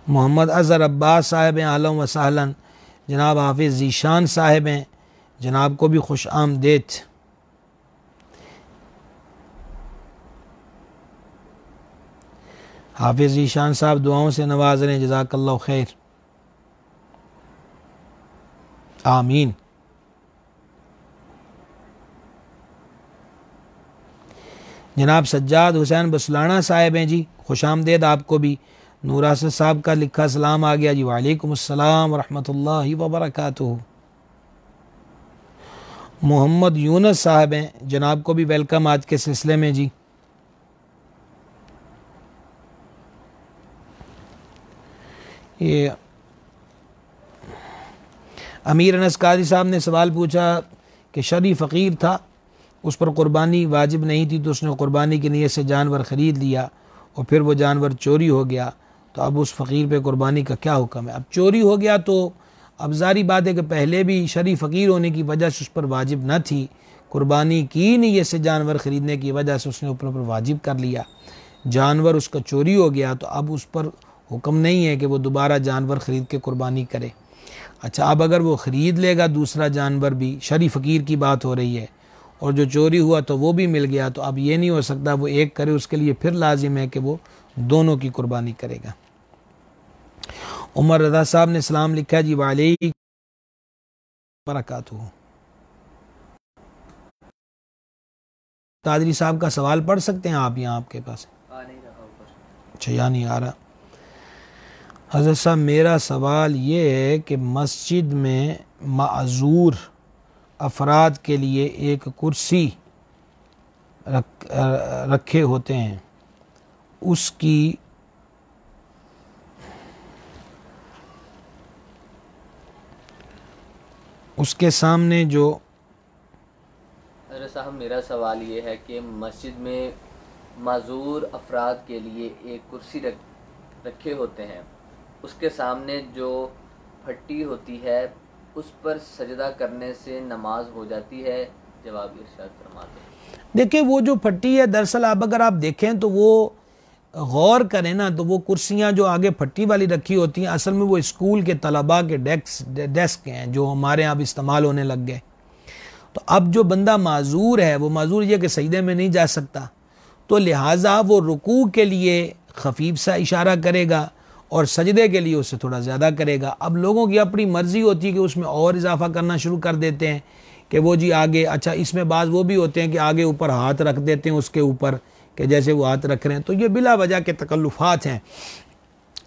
محمد اظہر عباس صاحب ہیں اہلا و سہلا۔ جناب حافظ ذیشان صاحب ہیں، جناب کو بھی خوش آمدید۔ حافظ ذیشان صاحب دعاؤں سے نواز رہے ہیں، جزاک اللہ خیر، آمین۔ جناب سجاد حسین بسلانہ صاحب ہیں جی، خوش آمدید آپ کو بھی۔ نور اسد صاحب کا لکھا سلام آ گیا جی، وعلیکم السلام ورحمۃ اللہ وبرکاتہ۔ محمد یونس صاحب ہیں، جناب کو بھی ویلکم آج کے سلسلے میں جی۔ یہ امیر انس قادری صاحب نے سوال پوچھا کہ شرعی فقیر تھا، اس پر قربانی واجب نہیں تھی، تو اس نے قربانی کی نیت سے جانور خرید لیا اور پھر وہ جانور چوری ہو گیا، تو اب اس فقیر پہ قربانی کا کیا حکم ہے؟ اب چوری ہو گیا تو اب ظاہری بات ہے کہ پہلے بھی شرعی فقیر ہونے کی وجہ سے اس پر واجب نہ تھی، قربانی کی نیت سے جانور خریدنے کی وجہ سے اس نے اوپر واجب کر لیا، جانور اس کا چوری ہو گیا تو اب اس پر حکم نہیں ہے کہ وہ دوبارہ جانور خرید کے قربانی کرے۔ اچھا، اب اگر وہ خرید لے گا دوسرا جانور بھی، شرعی فقیر کی بات ہو رہی ہے، اور جو چوری ہوا تو وہ بھی مل گیا، تو اب یہ نہیں ہو سکتا وہ ایک کرے، اس کے لیے پھر لازم ہے کہ وہ دونوں کی قربانی کرے گا۔ عمر رضا صاحب نے سلام لکھا جی، وعلیکم برکاتہ۔ قادری صاحب کا سوال پڑھ سکتے ہیں آپ؟ یہاں آپ کے پاس اچھا یا نہیں آ رہا؟ حضرت صاحب میرا سوال یہ ہے کہ مسجد میں معذور افراد کے لیے ایک کرسی رکھے ہوتے ہیں، اس کے سامنے جو حضرت صاحب میرا سوال یہ ہے کہ مسجد میں معذور افراد کے لیے ایک کرسی رکھے ہوتے ہیں، اس کے سامنے جو پھٹی ہوتی ہے اس پر سجدہ کرنے سے نماز ہو جاتی ہے؟ جواب ارشاد فرماتے ہیں۔ دیکھیں وہ جو پھٹی ہے، دراصل اب اگر آپ دیکھیں تو وہ غور کریں نا تو وہ کرسیاں جو آگے پھٹی والی رکھی ہوتی ہیں اصل میں وہ اسکول کے طلباء کے ڈیسک ہیں جو ہمارے یہاں اب استعمال ہونے لگ گئے، تو اب جو بندہ معذور ہے وہ معذور یہ کہ سجدے میں نہیں جا سکتا، تو لہٰذا وہ رکوع کے لیے خفیف سا اشارہ کرے گا اور سجدے کے لیے اس سے تھوڑا زیادہ کرے گا۔ اب لوگوں کی اپنی مرضی ہوتی ہے کہ اس میں اور اضافہ کرنا شروع کر دیتے ہیں کہ وہ جی آگے، اچھا اس میں بعض وہ بھی ہوتے ہیں کہ آگے اوپر ہاتھ رکھ دیتے ہیں اس کے اوپر کہ جیسے وہ ہاتھ رکھ رہے ہیں، تو یہ بلا وجہ کے تکلفات ہیں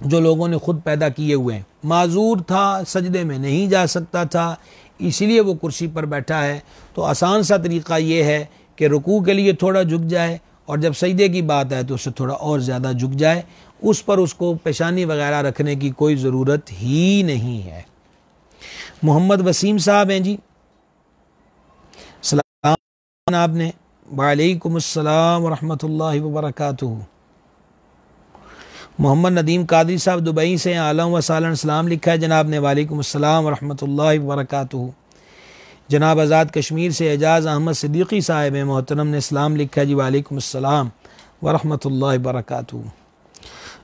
جو لوگوں نے خود پیدا کیے ہوئے ہیں۔ معذور تھا، سجدے میں نہیں جا سکتا تھا، اسی لیے وہ کرسی پر بیٹھا ہے، تو آسان سا طریقہ یہ ہے کہ رکوع کے لیے تھوڑا جھک جائے اور جب سجدے کی بات آئے تو اس سے تھوڑا اور زیادہ جھک جائے، اس پر اس کو پیشانی وغیرہ رکھنے کی کوئی ضرورت ہی نہیں ہے۔ محمد وسیم صاحب ہیں جی، سلام آپ نے، وعلیکم السلام ورحمۃ اللہ وبرکاتہ۔ محمد ندیم قادری صاحب دبئی سے ہیں، اعلیٰ و سالن سلام لکھا ہے جناب نے، وعلیکم السلام ورحمۃ اللہ وبرکاتہ۔ جناب آزاد کشمیر سے اعجاز احمد صدیقی صاحب ہیں محترم نے سلام لکھا ہے جی، وعلیکم السلام ورحمۃ اللہ وبرکاتہ۔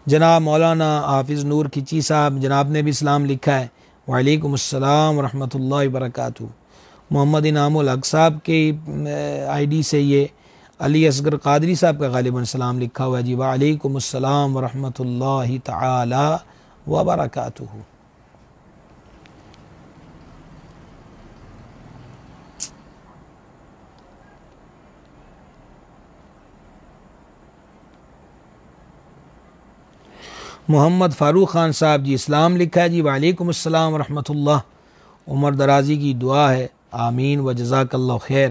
جناب مولانا حافظ نور کھچی صاحب جناب نے بھی سلام لکھا ہے، وعلیکم السلام ورحمۃ اللہ وبرکاتہ۔ محمد انعام الحق صاحب کی آئی ڈی سے یہ علی اصغر قادری صاحب کا غالباً سلام لکھا ہوا ہے جی، وعلیکم السلام ورحمۃ اللہ تعالی وبرکاتہ۔ محمد فاروق خان صاحب جی اسلام لکھا ہے جی، وعلیکم السلام ورحمۃ اللہ۔ عمر درازی کی دعا ہے، آمین و جزاک اللہ خیر۔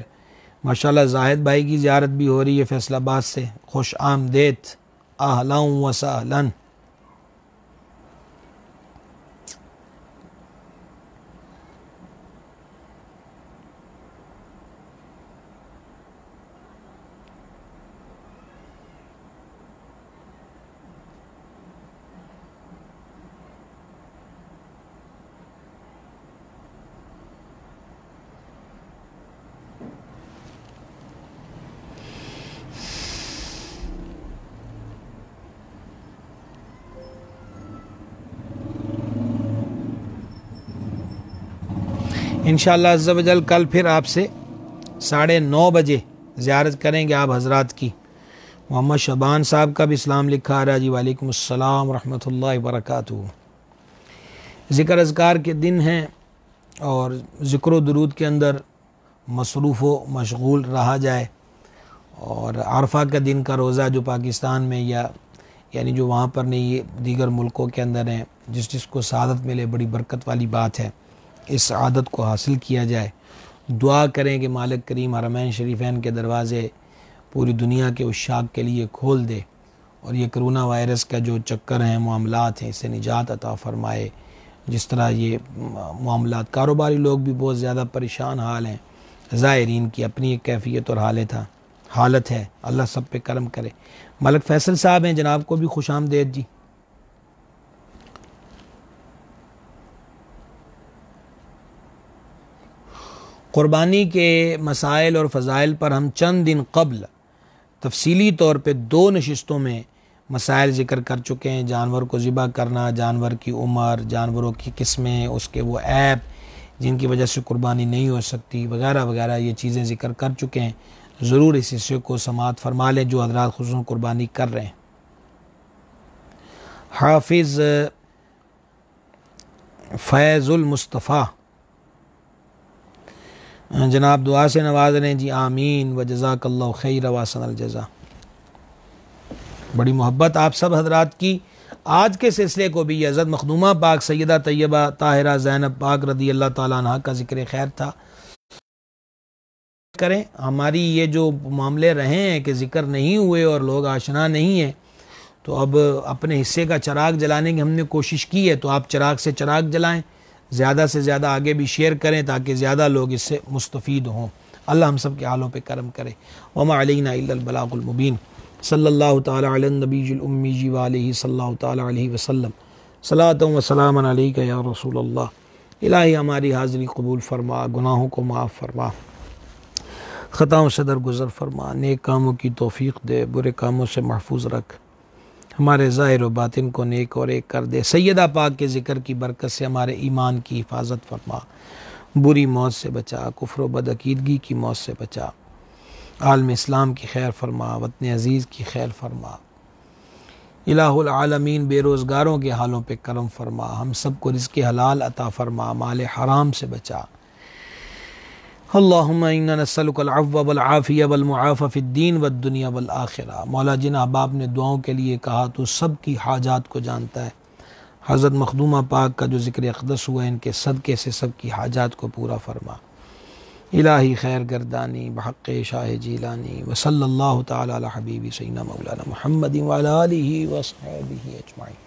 ماشاءاللہ زاہد بھائی کی زیارت بھی ہو رہی ہے فیصل آباد سے، خوش آمدید، اہلا و سہلا۔ انشاءاللہ عز و جل کل پھر آپ سے 9:30 بجے زیارت کریں گے آپ حضرات کی۔ محمد شبان صاحب کا بھی اسلام لکھا آ رہا ہے جی، وعلیکم السلام ورحمۃ اللہ وبرکاتہ۔ ذکر اذکار کے دن ہیں اور ذکر و درود کے اندر مصروف و مشغول رہا جائے، اور عرفہ کا دن کا روزہ جو پاکستان میں یعنی جو وہاں پر نہیں، یہ دیگر ملکوں کے اندر ہیں، جس کو سعادت ملے، بڑی برکت والی بات ہے، اس عادت کو حاصل کیا جائے۔ دعا کریں کہ مالک کریم حرمین شریفین کے دروازے پوری دنیا کے عشاق کے لیے کھول دے، اور یہ کرونا وائرس کا جو چکر ہیں، معاملات ہیں، اس سے نجات عطا فرمائے۔ جس طرح یہ معاملات، کاروباری لوگ بھی بہت زیادہ پریشان حال ہیں، زائرین کی اپنی ایک کیفیت اور حالت ہے، اللہ سب پہ کرم کرے۔ ملک فیصل صاحب ہیں، جناب کو بھی خوش آمدید جی۔ قربانی کے مسائل اور فضائل پر ہم چند دن قبل تفصیلی طور پہ 2 نشستوں میں مسائل ذکر کر چکے ہیں۔ جانور کو ذبح کرنا، جانور کی عمر، جانوروں کی قسمیں، اس کے وہ عیب جن کی وجہ سے قربانی نہیں ہو سکتی، وغیرہ وغیرہ، یہ چیزیں ذکر کر چکے ہیں۔ ضرور اس حصے کو سماعت فرما لیں جو حضرات خصوصاً قربانی کر رہے ہیں۔ حافظ فیض المصطفیٰ جناب دعا سے نواز رہے ہیں جی، آمین و جزاک اللہ خیر و احسن الجزا۔ بڑی محبت آپ سب حضرات کی۔ آج کے سلسلے کو بھی حضرت مخدومہ پاک سیدہ طیبہ طاہرہ زینب پاک رضی اللہ تعالیٰ عنہ کا ذکر خیر تھا۔ کریں، ہماری یہ جو معاملے رہے ہیں کہ ذکر نہیں ہوئے اور لوگ آشنا نہیں ہیں، تو اب اپنے حصے کا چراغ جلانے کی ہم نے کوشش کی ہے، تو آپ چراغ سے چراغ جلائیں، زیادہ سے زیادہ آگے بھی شیئر کریں تاکہ زیادہ لوگ اس سے مستفید ہوں۔ اللہ ہم سب کے حالوں پہ کرم کرے۔ وما علینا الا البلاغ المبین۔ صلی اللہ تعالی علی النبی الامی وآلہ صلی اللہ تعالی علیہ وسلم۔ صلاۃ و سلام علیک یا رسول اللہ۔ الہی ہماری حاضری قبول فرما، گناہوں کو معاف فرما، خطاؤں سے درگزر فرما، نیک کاموں کی توفیق دے، برے کاموں سے محفوظ رکھ، ہمارے ظاہر و باطن کو نیک اور ایک کر دے۔ سیدہ پاک کے ذکر کی برکت سے ہمارے ایمان کی حفاظت فرما، بری موت سے بچا، کفر و بدعقیدگی کی موت سے بچا، عالم اسلام کی خیر فرما، وطن عزیز کی خیر فرما، الہ العالمین بے روزگاروں کے حالوں پہ کرم فرما، ہم سب کو رزق حلال عطا فرما، مال حرام سے بچا۔ اللہم انا نسألک العفو والعافیہ والمعافی فی الدین والدنیا والآخرہ۔ مولا جن احباب نے دعاؤں کے لیے کہا تو سب کی حاجات کو جانتا ہے۔ حضرت مخدومہ پاک کا جو ذکر اقدس ہوا ہے، ان کے صدقے سے سب کی حاجات کو پورا فرما۔ الہی خیر گردانی بحق شاہ جیلانی وصلی اللہ تعالی علی حبیبی سیدنا مولانا محمد وعلی آلہ وصحبہ اجمعین۔